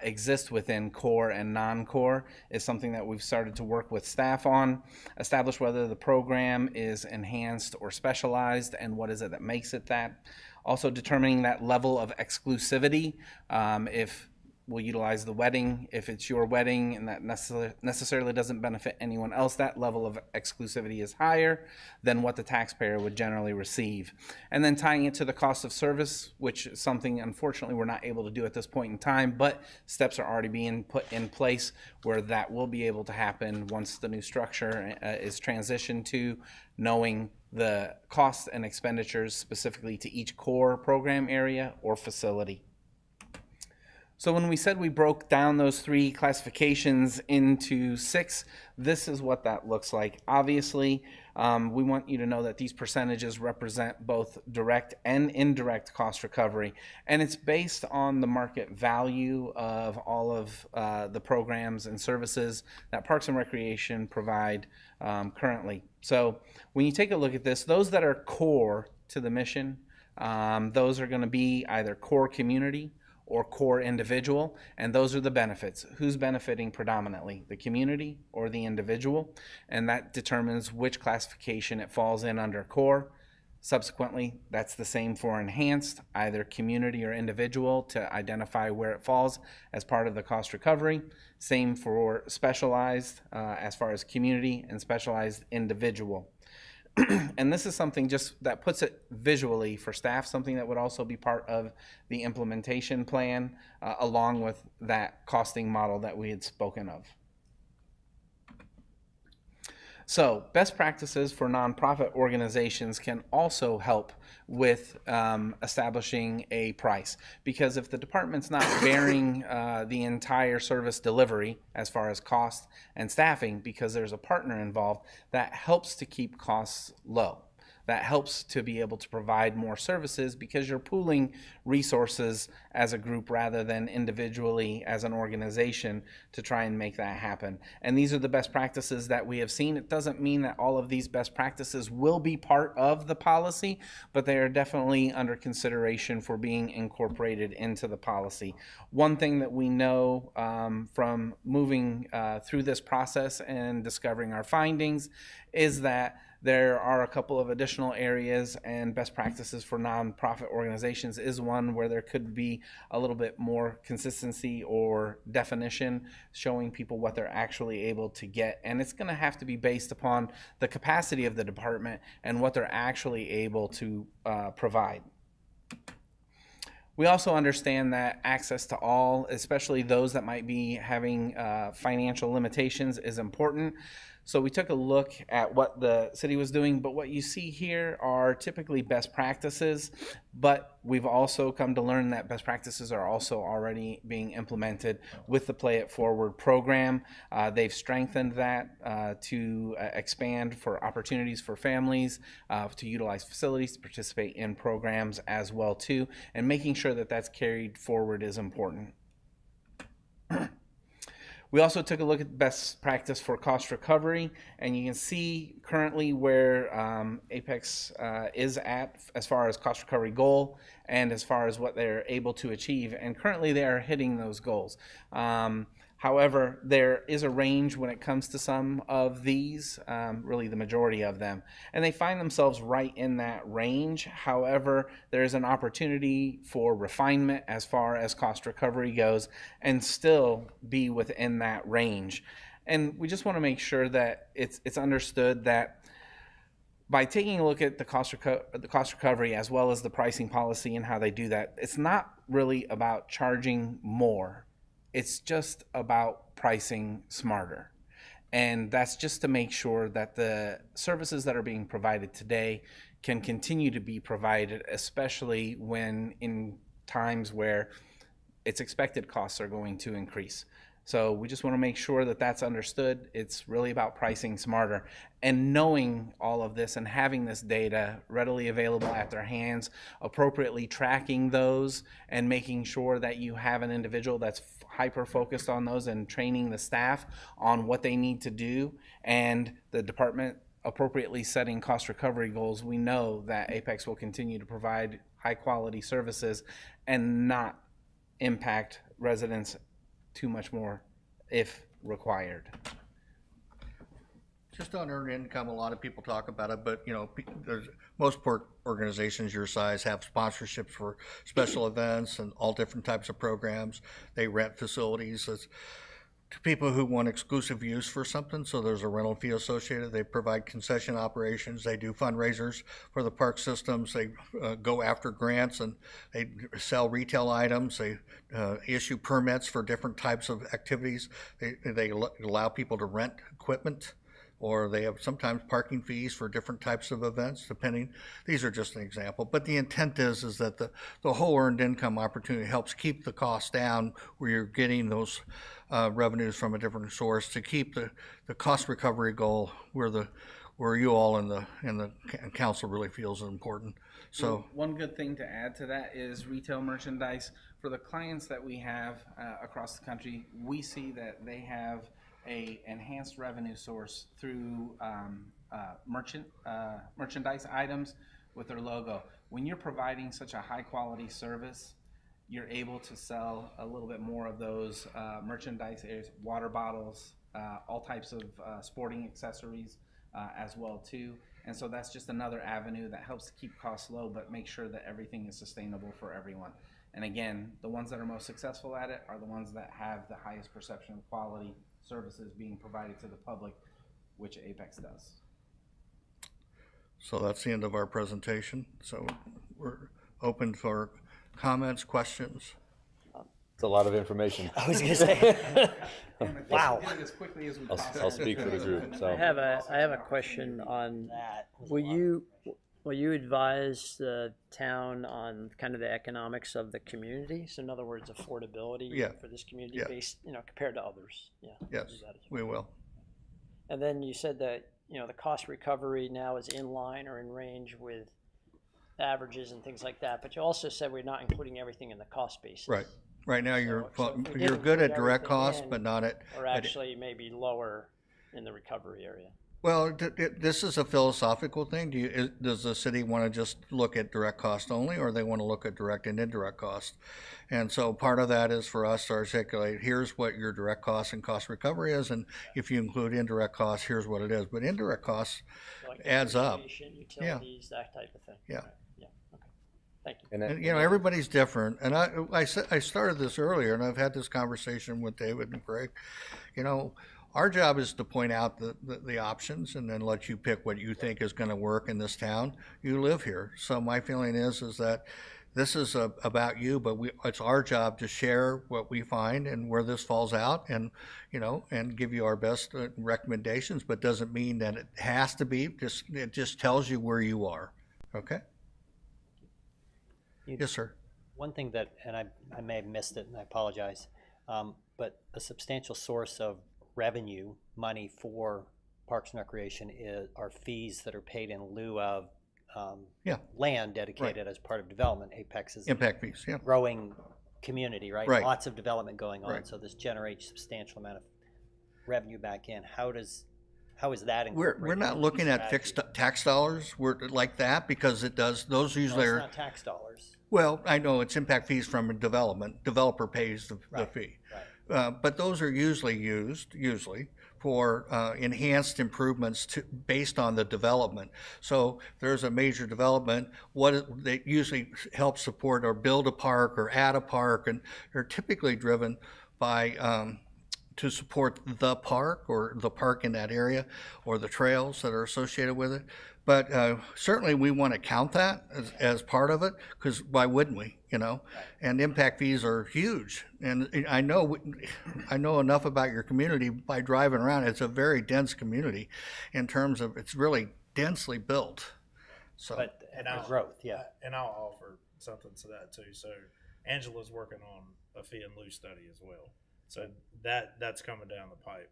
exist within core and non-core is something that we've started to work with staff on, establish whether the program is enhanced or specialized and what is it that makes it that. Also determining that level of exclusivity, if we'll utilize the wedding, if it's your wedding and that necessarily doesn't benefit anyone else, that level of exclusivity is higher than what the taxpayer would generally receive. And then tying it to the cost of service, which is something unfortunately we're not able to do at this point in time, but steps are already being put in place where that will be able to happen once the new structure is transitioned to, knowing the costs and expenditures specifically to each core program area or facility. So when we said we broke down those 3 classifications into 6, this is what that looks like. Obviously, we want you to know that these percentages represent both direct and indirect cost recovery, and it's based on the market value of all of the programs and services that Parks and Recreation provide currently. So when you take a look at this, those that are core to the mission, those are going to be either core community or core individual, and those are the benefits. Who's benefiting predominantly, the community or the individual? And that determines which classification it falls in under core. Subsequently, that's the same for enhanced, either community or individual, to identify where it falls as part of the cost recovery. Same for specialized, as far as community, and specialized individual. And this is something just that puts it visually for staff, something that would also be part of the implementation plan, along with that costing model that we had spoken of. So best practices for nonprofit organizations can also help with establishing a price, because if the department's not bearing the entire service delivery as far as cost and staffing, because there's a partner involved, that helps to keep costs low. that helps to be able to provide more services because you're pooling resources as a group rather than individually as an organization to try and make that happen. And these are the best practices that we have seen. It doesn't mean that all of these best practices will be part of the policy, but they are definitely under consideration for being incorporated into the policy. One thing that we know from moving through this process and discovering our findings is that there are a couple of additional areas, and best practices for nonprofit organizations is one where there could be a little bit more consistency or definition, showing people what they're actually able to get. And it's going to have to be based upon the capacity of the department and what they're actually able to provide. We also understand that access to all, especially those that might be having financial limitations, is important. So we took a look at what the city was doing, but what you see here are typically best practices, but we've also come to learn that best practices are also already being implemented with the Play It Forward program. They've strengthened that to expand for opportunities for families, to utilize facilities, to participate in programs as well too, and making sure that that's carried forward is important. We also took a look at best practice for cost recovery, and you can see currently where Apex is at as far as cost recovery goal and as far as what they're able to achieve. And currently they are hitting those goals. However, there is a range when it comes to some of these, really the majority of them, and they find themselves right in that range. However, there's an opportunity for refinement as far as cost recovery goes and still be within that range. And we just want to make sure that it's understood that by taking a look at the cost recovery as well as the pricing policy and how they do that, it's not really about charging more. It's just about pricing smarter. And that's just to make sure that the services that are being provided today can continue to be provided, especially when in times where its expected costs are going to increase. So we just want to make sure that that's understood. It's really about pricing smarter. And knowing all of this and having this data readily available at their hands, appropriately tracking those and making sure that you have an individual that's hyper focused on those and training the staff on what they need to do, and the department appropriately setting cost recovery goals, we know that Apex will continue to provide high quality services and not impact residents too much more if required. Just unearned income, a lot of people talk about it, but there's most organizations your size have sponsorships for special events and all different types of programs. They rent facilities to people who want exclusive use for something, so there's a rental fee associated. They provide concession operations. They do fundraisers for the park systems. They go after grants, and they sell retail items. They issue permits for different types of activities. They allow people to rent equipment, or they have sometimes parking fees for different types of events, depending. These are just an example. But the intent is that the whole earned income opportunity helps keep the costs down, where you're getting those revenues from a different source, to keep the cost recovery goal where you all in the council really feels is important. So one good thing to add to that is retail merchandise. For the clients that we have across the country, we see that they have a enhanced revenue source through merchandise items with their logo. When you're providing such a high quality service, you're able to sell a little bit more of those merchandise areas, water bottles, all types of sporting accessories as well too. And so that's just another avenue that helps to keep costs low, but make sure that everything is sustainable for everyone. And again, the ones that are most successful at it are the ones that have the highest perception of quality services being provided to the public, which Apex does. So that's the end of our presentation. So we're open for comments, questions. It's a lot of information. I was gonna say, wow. Get it as quickly as we I'll possibly speak for the group. So I have a question on that. Will you advise the town on kind of the economics of the community? So in other words, affordability Yeah. for this community Yeah. based, compared to others. Yeah. Yes, do that as well. we will. And then you said that you know, the cost recovery now is in line or in range with averages and things like that, but you also said we're not including everything in the cost basis. Right. Right now, you're, So if we you're didn't good put at direct everything costs, in, but not at. Or actually maybe lower in the recovery area. Well, this is a philosophical thing. Does the city want to just look at direct cost only, or they want to look at direct and indirect cost? And so part of that is for us to articulate, here's what your direct cost and cost recovery is, and if you include indirect costs, here's what it is. But indirect costs Like adds up. depreciation, Utilities, that type of thing. Yeah. Right. Yeah, okay. Thank you. And that- And, you know, everybody's different. And I started this earlier, and I've had this conversation with David and Craig. You know, our job is to point out the options and then let you pick what you think is going to work in this town. You live here. So my feeling is that this is about you, but it's our job to share what we find and where this falls out, and, you know, and give you our best recommendations, but doesn't mean that it has to be. It just tells you where you are. Okay? Yes, sir. One thing that, and I may have missed it and I apologize, but a substantial source of revenue, money for Parks and Recreation are fees that are paid in lieu of Yeah. land dedicated as part of development. Apex is a Impact fees, yeah. growing community, right? Right. Lots of development going on, Right. so this generates substantial amount of revenue back in. How is that We're incorporated? not into looking the at fixed strategy? tax dollars, we're like that, because it does, those No, usually it's are, not tax dollars. well, I know it's impact fees from a developer pays the Right, fee. right. But those are usually for enhanced improvements based on the development. So if there's a major development, they usually help support or build a park or add a park, and they're typically driven by, to support the park or the park in that area or the trails that are associated with it. But certainly we want to count that as part of it, because why wouldn't we, you know? And impact fees are huge. And I know enough about your community by driving around. It's a very dense community in terms of it's really densely built. So, But And the I'll- growth, yeah. And I'll offer something to that too. So Angela's working on a fee and lieu study as well. So that's coming down the pipe.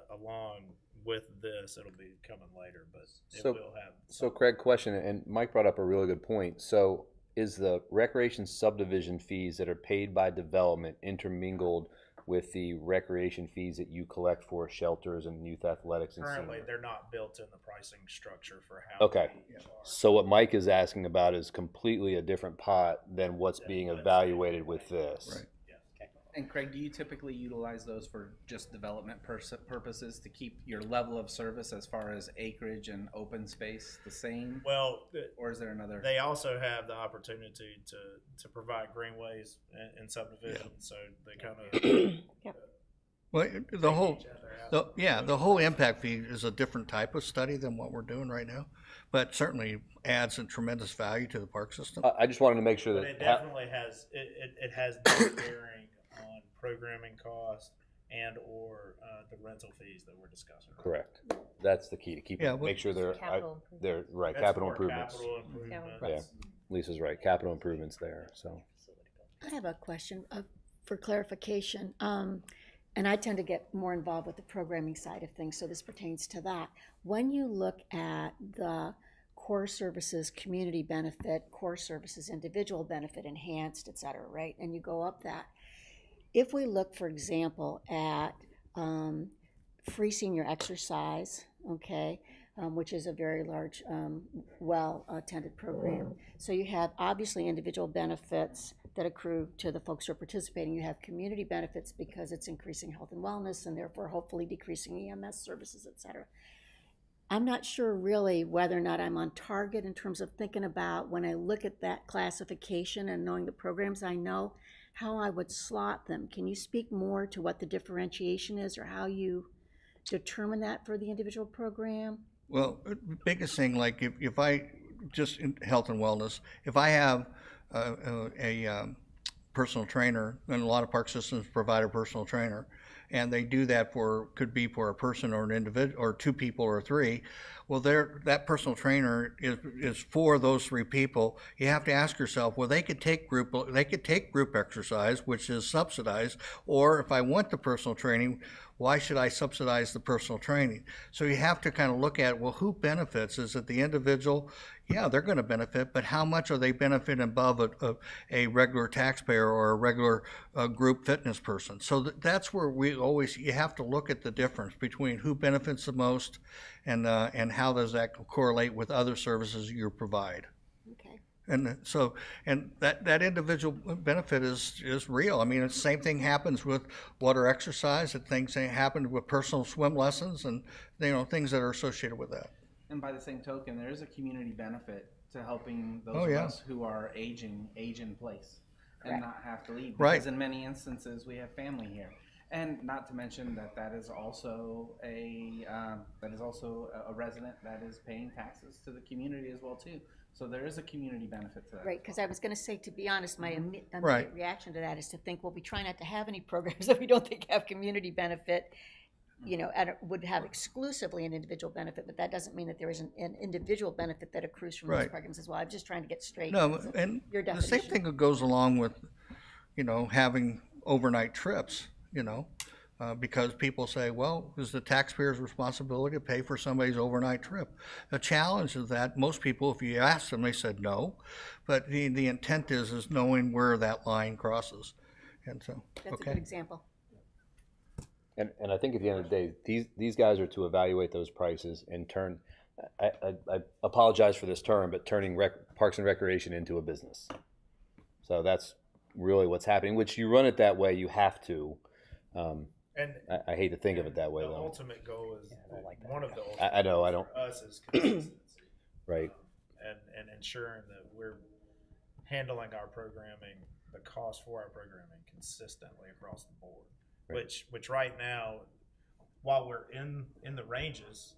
Along with this, it'll be coming later, but it So- will have. So Craig, question, and Mike brought up a really good point. So is the recreation subdivision fees that are paid by development intermingled with the recreation fees that you collect for shelters and youth athletics and Currently, similar? they're not built in the pricing structure for how. Okay. we charge. So what Mike is asking about is completely a different pot than what's being evaluated with this. Right. And Craig, do you typically utilize those for just development purposes to keep your level of service as far as acreage and open space the same? Well, Or is there another? they also have the opportunity to provide greenways and subdivisions, so they kind of. well, the whole impact fee is a different type of study than what we're doing right now, but certainly adds a tremendous value to the park system. I just wanted to make sure But that. it definitely has, it has no bearing on programming costs and or the rental fees that we're discussing. Correct. That's the key, to keep, Yeah, well- make sure they're, Capital they're, right, That's capital more improvements. Capital improvements. Yeah, Lisa's right, capital improvements there, so. I have a question for clarification. And I tend to get more involved with the programming side of things, so this pertains to that. When you look at the core services, community benefit, core services, individual benefit, enhanced, et cetera, right? And you go up that. If we look, for example, at free senior exercise, okay, which is a very large, well-attended program. So you have obviously individual benefits that accrue to the folks who are participating. You have community benefits because it's increasing health and wellness and therefore hopefully decreasing EMS services, et cetera. I'm not sure really whether or not I'm on target in terms of thinking about when I look at that classification and knowing the programs I know, how I would slot them. Can you speak more to what the differentiation is or how you determine that for the individual program? Well, the biggest thing, like if I, just in health and wellness, if I have a personal trainer, and a lot of park systems provide a personal trainer, and they do that could be for a person or an individual, or two people or three. Well, that personal trainer is for those three people. You have to ask yourself, well, they could take group exercise, which is subsidized, or if I want the personal training, why should I subsidize the personal training? So you have to kind of look at, well, who benefits? Is it the individual? Yeah, they're going to benefit, but how much are they benefiting above a regular taxpayer or a regular group fitness person? So that's where you have to look at the difference between who benefits the most and how does that correlate with other services you provide. Okay. And so, and that individual benefit is real. I mean, the same thing happens with water exercise, and things happen with personal swim lessons, and things that are associated with that. And by the same token, there is a community benefit to helping those Oh, of yeah. us who are age in place and Right. not have to leave. Right. Because in many instances, we have family here. And not to mention that is also a resident that is paying taxes to the community as well too. So there is a community benefit to that. Right, because I was going to say, to be honest, my immediate Right. reaction to that is to think, well, we try not to have any programs that we don't think have community benefit, and would have exclusively an individual benefit, but that doesn't mean that there isn't an individual benefit that accrues from those Right. programs as well. I'm just trying to get straight. No, to and your the same definition. thing that goes along with, having overnight trips, because people say, well, is the taxpayer's responsibility to pay for somebody's overnight trip? The challenge is that most people, if you ask them, they said no, but the intent is knowing where that line crosses. And so, That's a good okay. example. And I think at the end of the day, these guys are to evaluate those prices and turn, I apologize for this term, but turning Parks and Recreation into a business. So that's really what's happening, which you run it that way, you have to. And I hate to think of it that way the though. ultimate goal is like that. one of the ultimate I know, I goals don't, for us is consistency. right. And ensuring that we're handling our programming, the cost for our programming consistently across the board. Right. Which right now, while we're in the ranges,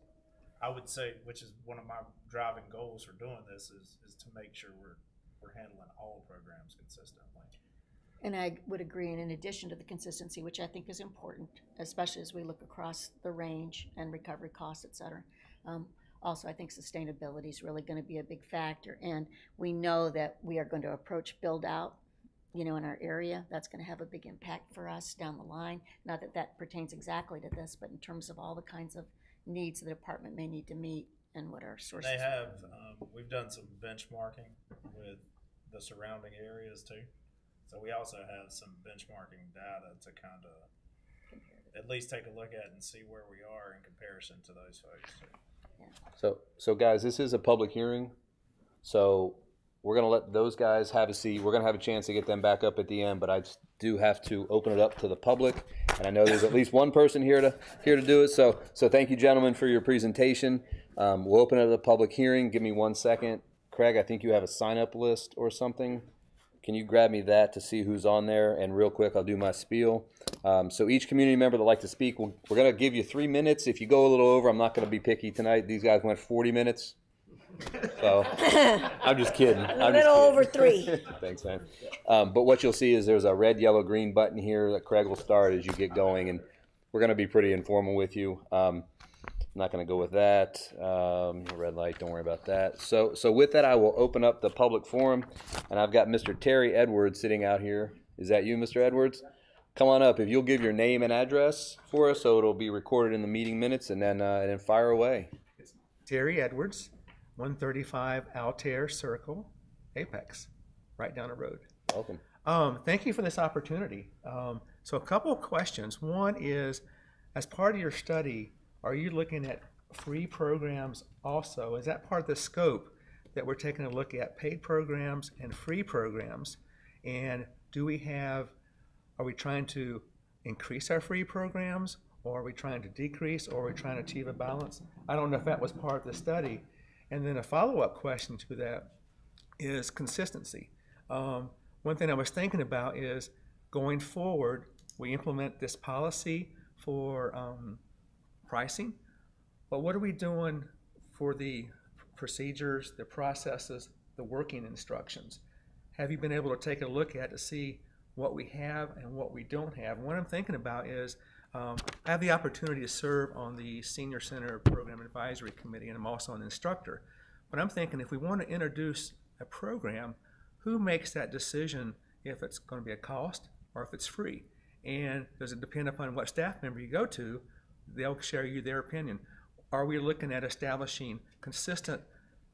I would say, which is one of my driving goals for doing this, is to make sure we're handling all programs consistently. And I would agree, and in addition to the consistency, which I think is important, especially as we look across the range and recovery costs, et cetera. Also, I think sustainability is really going to be a big factor, and we know that we are going to approach build out, in our area. That's going to have a big impact for us down the line. Not that that pertains exactly to this, but in terms of all the kinds of needs the department may need to meet and what our sources. They have, we've done some benchmarking with the surrounding areas too. So we also have some benchmarking data to kind of at least take a look at and see where we are in comparison to those folks too. So guys, this is a public hearing, so we're gonna let those guys have a seat. We're gonna have a chance to get them back up at the end, but I do have to open it up to the public, and I know there's at least one person here to do it. So thank you, gentlemen, for your presentation. We'll open it up to the public hearing. Give me 1 second, Craig. I think you have a sign-up list or something. Can you grab me that to see who's on there? And real quick, I'll do my spiel. So each community member that like to speak, we're going to give you 3 minutes. If you go a little over, I'm not going to be picky tonight. These guys went 40 minutes. So I'm just kidding. A little over 3. Thanks, man. But what you'll see is there's a red, yellow, green button here that Craig will start as you get going. And we're going to be pretty informal with you. I'm not going to go with that. Red light, don't worry about that. So with that, I will open up the public forum. And I've got Mr. Terry Edwards sitting out here. Is that you, Mr. Edwards? Come on up. If you'll give your name and address for us, so it'll be recorded in the meeting minutes, and then fire away. Terry Edwards, 135 Altair Circle, Apex, right down the road. Welcome. Thank you for this opportunity. So a couple of questions. One is, as part of your study, are you looking at free programs also? Is that part of the scope that we're taking a look at, paid programs and free programs? And are we trying to increase our free programs, or are we trying to decrease, or are we trying to achieve a balance? I don't know if that was part of the study. And then a follow-up question to that is consistency. One thing I was thinking about is, going forward, we implement this policy for pricing, but what are we doing for the procedures, the processes, the working instructions? Have you been able to take a look at to see what we have and what we don't have? What I'm thinking about is, I have the opportunity to serve on the Senior Center Program Advisory Committee, and I'm also an instructor. But I'm thinking if we want to introduce a program, who makes that decision if it's going to be a cost or if it's free? And does it depend upon what staff member you go to? They'll share you their opinion. Are we looking at establishing consistent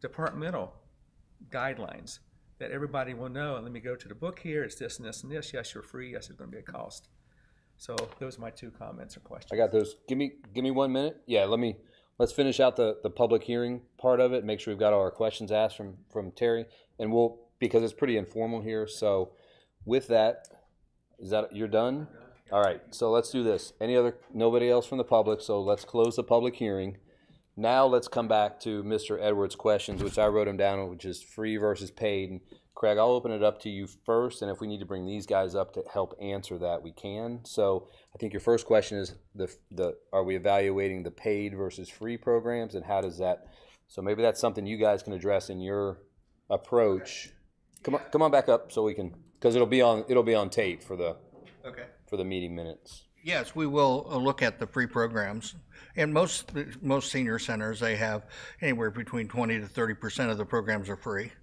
departmental guidelines that everybody will know? And let me go to the book here. It's this and this and this. Yes, you're free. Yes, it's going to be a cost. So those are my 2 comments or questions. I got those. Give me 1 minute. Yeah, let's finish out the public hearing part of it. Make sure we've got all our questions asked from Terry, and because it's pretty informal here. So with that, you're done? All right. So let's do this. Nobody else from the public. So let's close the public hearing. Now let's come back to Mr. Edwards' questions, which I wrote them down, which is free versus paid. And Craig, I'll open it up to you first, and if we need to bring these guys up to help answer that, we can. So I think your first question is are we evaluating the paid versus free programs, and how does that? So maybe that's something you guys can address in your approach. Come on back up so we can, because it'll be on tape for the meeting minutes. Yes, we will look at the free programs. And most senior centers, they have anywhere between 20 to 30% of the programs are free.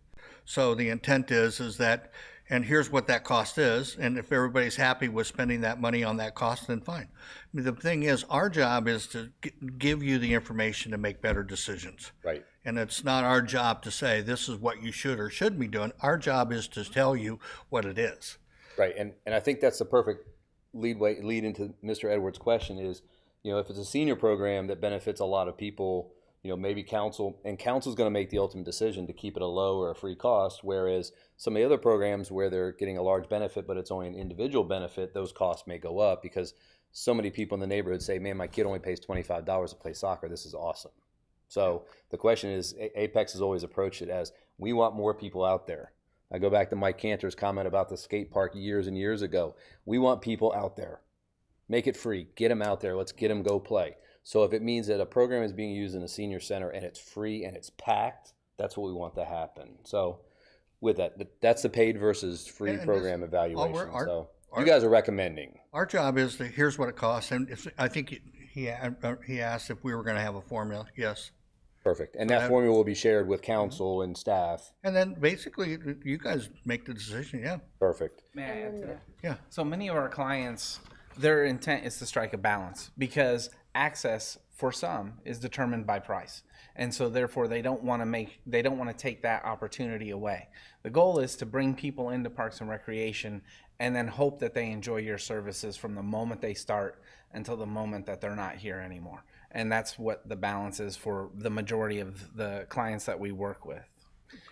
So the intent is that, and here's what that cost is, and if everybody's happy with spending that money on that cost, then fine. I mean, the thing is, our job is to give you the information to make better decisions. Right. And it's not our job to say, this is what you should or shouldn't be doing. Our job is to tell you what it is. Right, and I think that's the perfect lead into Mr. Edwards' question is, if it's a senior program that benefits a lot of people, maybe council's going to make the ultimate decision to keep it a low or a free cost, whereas some of the other programs where they're getting a large benefit, but it's only an individual benefit, those costs may go up because so many people in the neighborhood say, man, my kid only pays $25 to play soccer. This is awesome. So the question is, Apex has always approached it as, we want more people out there. I go back to Mike Cantor's comment about the skate park years and years ago. We want people out there. Make it free. Get them out there. Let's get them go play. So if it means that a program is being used in a senior center and it's free and it's packed, that's what we want to happen. So with that's the paid versus free program evaluation. So you guys are recommending. Our job is to, here's what it costs. And I think he asked if we were going to have a formula. Yes. Perfect. And that formula will be shared with council and staff. And then basically you guys make the decision. Yeah. Perfect. May I add to that? Yeah. So many of our clients, their intent is to strike a balance because access for some is determined by price. And so therefore they don't want to take that opportunity away. The goal is to bring people into Parks and Recreation and then hope that they enjoy your services from the moment they start until the moment that they're not here anymore. And that's what the balance is for the majority of the clients that we work with.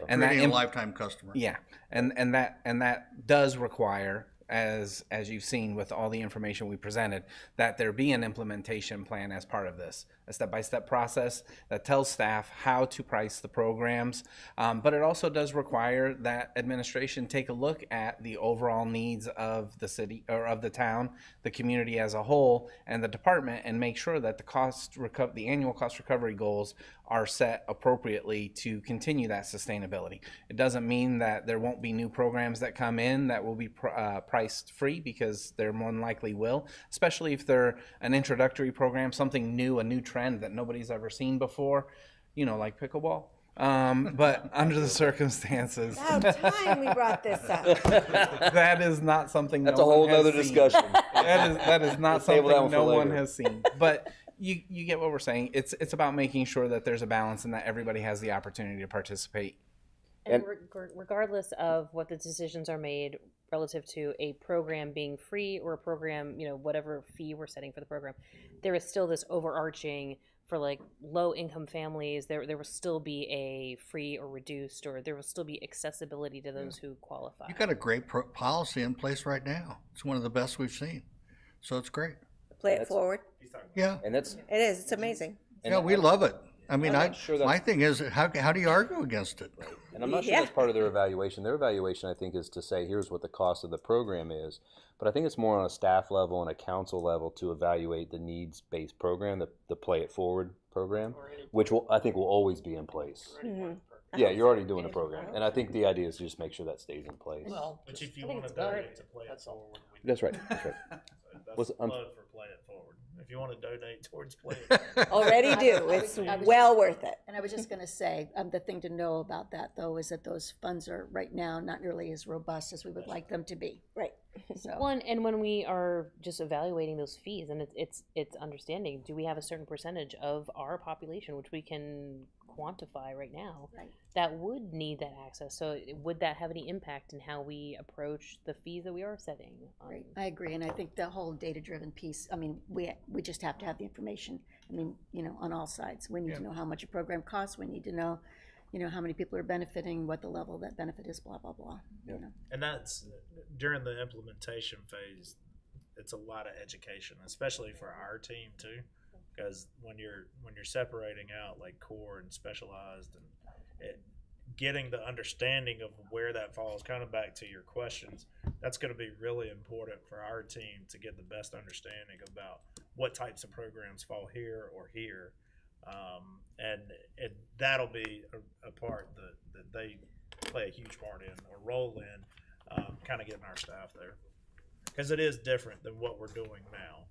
And that a lifetime customer. Yeah. And that does require, as you've seen with all the information we presented, that there be an implementation plan as part of this, a step-by-step process that tells staff how to price the programs. But it also does require that administration take a look at the overall needs of the city or of the town, the community as a whole, and the department, and make sure that the annual cost recovery goals are set appropriately to continue that sustainability. It doesn't mean that there won't be new programs that come in that will be priced free, because there more than likely will, especially if they're an introductory program, something new, a new trend that nobody's ever seen before, like pickleball. But under the circumstances, About time we brought this up. that is not something That's a whole other discussion. That is not something no one later. has seen. But you get what we're saying. It's about making sure that there's a balance and that everybody has the opportunity to participate. And regardless of what the decisions are made relative to a program being free or a program, whatever fee we're setting for the program, there is still this overarching for like low income families. There will still be a free or reduced, or there will still be accessibility to those who qualify. You've got a great policy in place right now. It's one of the best we've seen. So it's great. Play it forward. Yeah. And that's It is. It's amazing. Yeah, we love it. I mean, I'm not sure my thing is, how do you argue against it? And I'm not sure that's part of their evaluation. Their evaluation, I think, is to say, here's what the cost of the program is. But I think it's more on a staff level and a council level to evaluate the needs-based program, the Play It Forward program, which I think will always be in place. Mm-hmm. Yeah, you're already doing a program. And I think the idea is to just make sure that stays in place. Which if you want to donate to Play It Forward, That's right. That's right. that's the plug for Play It Forward. if you want to donate towards pledge. Already do. It's well worth it. And I was just gonna say, the thing to know about that, though, is that those funds are right now not nearly as robust as we would like them to be. Right. So, One, and when we are just evaluating those fees, and it's understanding, do we have a certain percentage of our population which we can quantify right now Right. that would need that access? So would that have any impact in how we approach the fees that we are setting? right, I agree, and I think the whole data-driven piece, I mean, we just have to have the information, I mean, on all sides. We need to know how much a program costs, we need to know, how many people are benefiting, what the level of that benefit is, blah, blah, blah. And that's during the implementation phase. It's a lot of education, especially for our team too, because when you're separating out like core and specialized, and getting the understanding of where that falls, kind of back to your questions, that's going to be really important for our team to get the best understanding about what types of programs fall here or here. And that'll be a part that they play a huge part in or role in, kind of getting our staff there, because it is different than what we're doing now,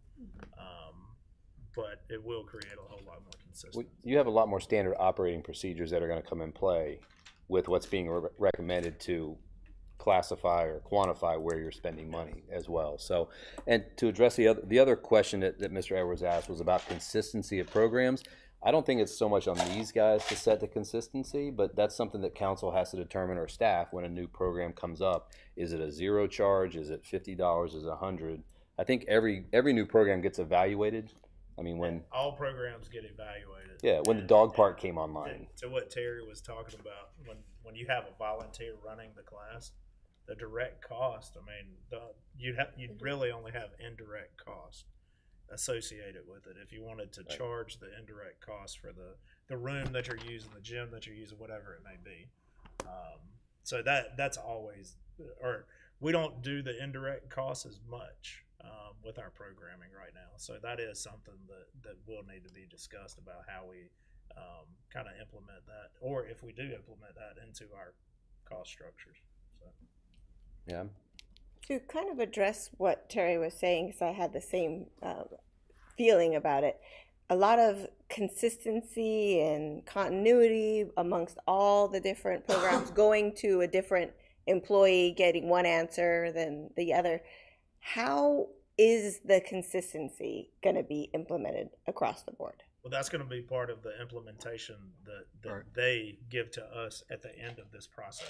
but it will create a whole lot more consistency. You have a lot more standard operating procedures that are going to come in play with what's being recommended to classify or quantify where you're spending money as well. So, and to address the other question that Mr. Edwards asked was about consistency of programs. I don't think it's so much on these guys to set the consistency, but that's something that council has to determine, or staff, when a new program comes up. Is it a zero charge? Is it $50? Is it $100? I think every new program gets evaluated. I mean, when all programs get evaluated. Yeah, when the dog park came online. To what Terry was talking about, when you have a volunteer running the class, the direct cost, I mean, you'd really only have indirect cost associated with it if you wanted to charge the indirect cost for the room that you're using, the gym that you're using, whatever it may be. So that's always, or we don't do the indirect costs as much with our programming right now. So that is something that will need to be discussed about how we kind of implement that, or if we do implement that into our cost structures. So. Yeah. To kind of address what Terry was saying, because I had the same feeling about it, a lot of consistency and continuity amongst all the different programs, going to a different employee, getting one answer than the other. How is the consistency going to be implemented across the board? Well, that's going to be part of the implementation that Right. they give to us at the end of this process.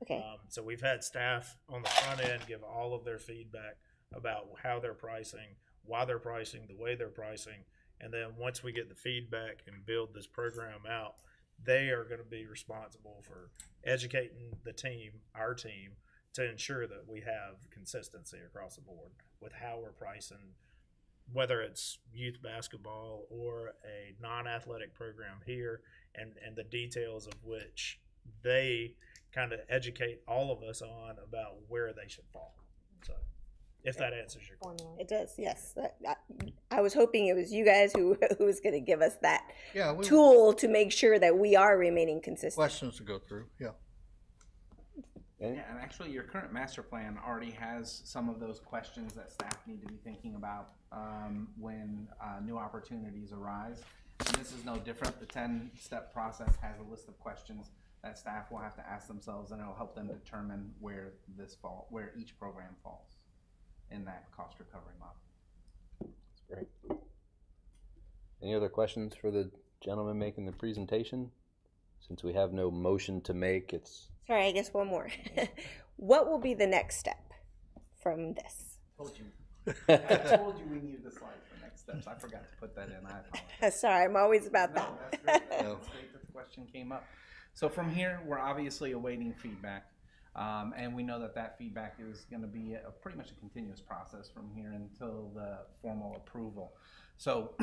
Okay. So we've had staff on the front end give all of their feedback about how they're pricing, why they're pricing, the way they're pricing. And then once we get the feedback and build this program out, they are going to be responsible for educating the team, our team, to ensure that we have consistency across the board with how we're pricing, whether it's youth basketball or a non-athletic program here, and the details of which they kind of educate all of us on about where they should fall. So if that answers your question. It does, yes. I was hoping it was you guys who was going to give us that Yeah, tool to make sure that we are remaining consistent. questions to go through, yeah. Yeah, and actually your current master plan already has some of those questions that staff need to be thinking about when new opportunities arise. And this is no different. The 10-step process has a list of questions that staff will have to ask themselves, and it'll help them determine where each program falls in that cost recovery model. That's great. Any other questions for the gentleman making the presentation? Since we have no motion to make, it's... Sorry, I guess one more. What will be the next step from this? Told you. I told you we needed the slide for next steps. I forgot to put that in. I apologize. Sorry, I'm always about No, that. that's great. That's great that the question came up. So from here, we're obviously awaiting feedback. And we know that feedback is going to be pretty much a continuous process from here until the formal approval. So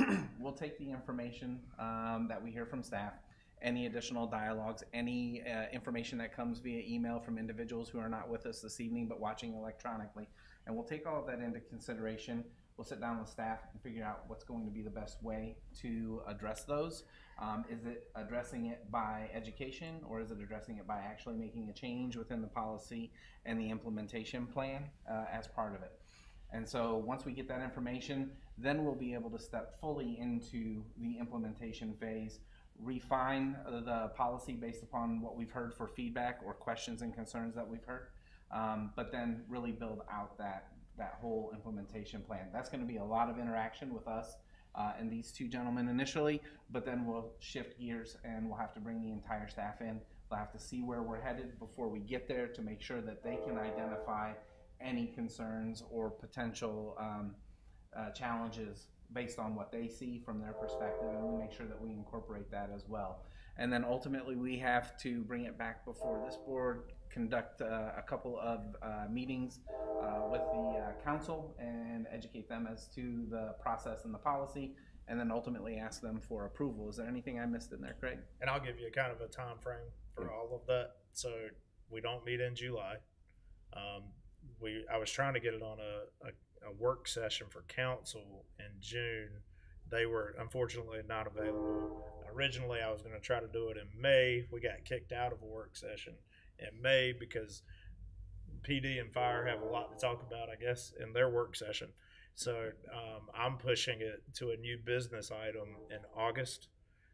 we'll take the information that we hear from staff, any additional dialogues, any information that comes via email from individuals who are not with us this evening but watching electronically, and we'll take all of that into consideration. We'll sit down with staff and figure out what's going to be the best way to address those. Is it addressing it by education, or is it addressing it by actually making a change within the policy and the implementation plan as part of it? And so once we get that information, then we'll be able to step fully into the implementation phase, refine the policy based upon what we've heard for feedback or questions and concerns that we've heard, but then really build out that whole implementation plan. That's going to be a lot of interaction with us and these two gentlemen initially, but then we'll shift gears and we'll have to bring the entire staff in. We'll have to see where we're headed before we get there to make sure that they can identify any concerns or potential challenges based on what they see from their perspective, and we make sure that we incorporate that as well. And then ultimately we have to bring it back before this board, conduct a couple of meetings with the council and educate them as to the process and the policy, and then ultimately ask them for approval. Is there anything I missed in there, Craig? And I'll give you kind of a time frame for all of that. So we don't meet in July. I was trying to get it on a work session for council in June. They were unfortunately not available. Originally, I was going to try to do it in May. We got kicked out of a work session in May because PD and fire have a lot to talk about, I guess, in their work session. So I'm pushing it to a new business item in August.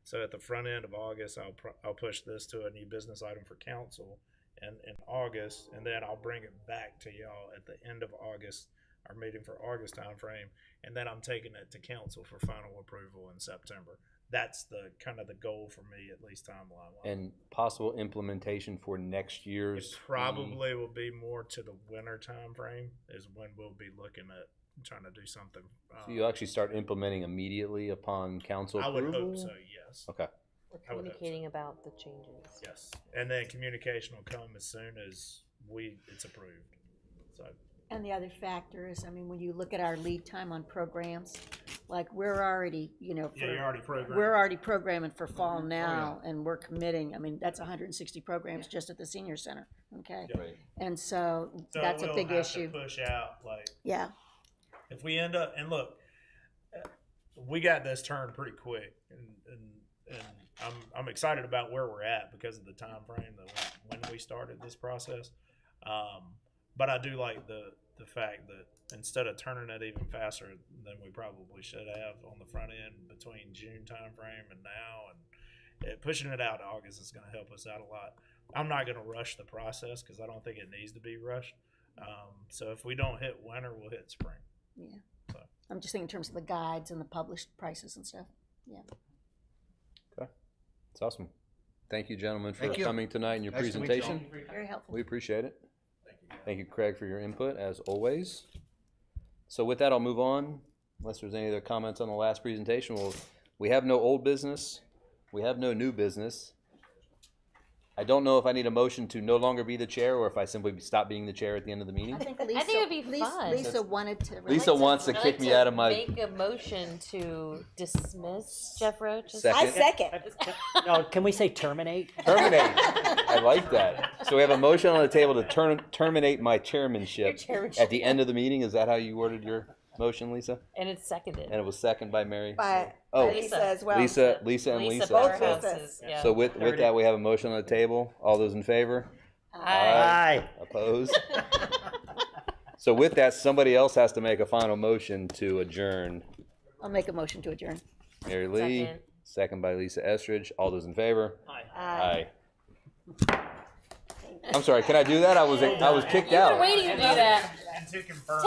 So at the front end of August, I'll push this to a new business item for council in August, and then I'll bring it back to y'all at the end of August, our meeting for August timeframe, and then I'm taking it to council for final approval in September. That's the kind of the goal for me, at least timeline-wise. And possible implementation for next year's. It probably will be more to the winter time frame is when we'll be looking at trying to do something. So you'll actually start implementing immediately upon council I approval? would hope so, yes. Okay. We're I would hope communicating about the changes. Yes, and then communication will come as soon as it's approved. So And the other factor is, I mean, when you look at our lead time on programs, like we're already, yeah, you're already programmed. we're already programming for fall now, and we're committing, I mean, that's 160 programs just at the senior center, okay? Right. And so So that's a we'll big have issue. to push out, like, Yeah, if we end up, and look, we got this turned pretty quick, and I'm excited about where we're at because of the time frame that when we started this process. But I do like the fact that instead of turning it even faster than we probably should have on the front end between June timeframe and now, and pushing it out to August is going to help us out a lot. I'm not going to rush the process because I don't think it needs to be rushed. So if we don't hit winter, we'll hit spring. yeah. So. I'm just thinking in terms of the guides and the published prices and stuff, yeah. It's awesome. Thank you, gentlemen, for Thank you. coming tonight and your Nice to meet you all. presentation. Very helpful. We appreciate it. Thank you, Craig, for your input, as always. So with that, I'll move on, unless there's any other comments on the last presentation. We have no old business. We have no new business. I don't know if I need a motion to no longer be the chair or if I simply stop being the chair at the end of the meeting. I think it would be fun. Lisa wanted to. Lisa wants to kick me out of my... Make a motion to dismiss Jeff Roach. Second. I second. No, can we say terminate? Terminate. I like that. So we have a motion on the table to terminate my chairmanship at the end of the meeting. Is that how you worded your motion, Lisa? And it's seconded. And it was seconded by Mary. By Oh, Lisa as well. Lisa and Lisa. Both So- Lisas. Yeah. So with that, we have a motion on the table. All those in favor? Aye. Opposed? So with that, somebody else has to make a final motion to adjourn. I'll make a motion to adjourn. Mary Lee, Second. second by Lisa Estridge. All those in favor? Aye. I'm sorry, can I do that? I was kicked You've been out. waiting to do that. And to confirm.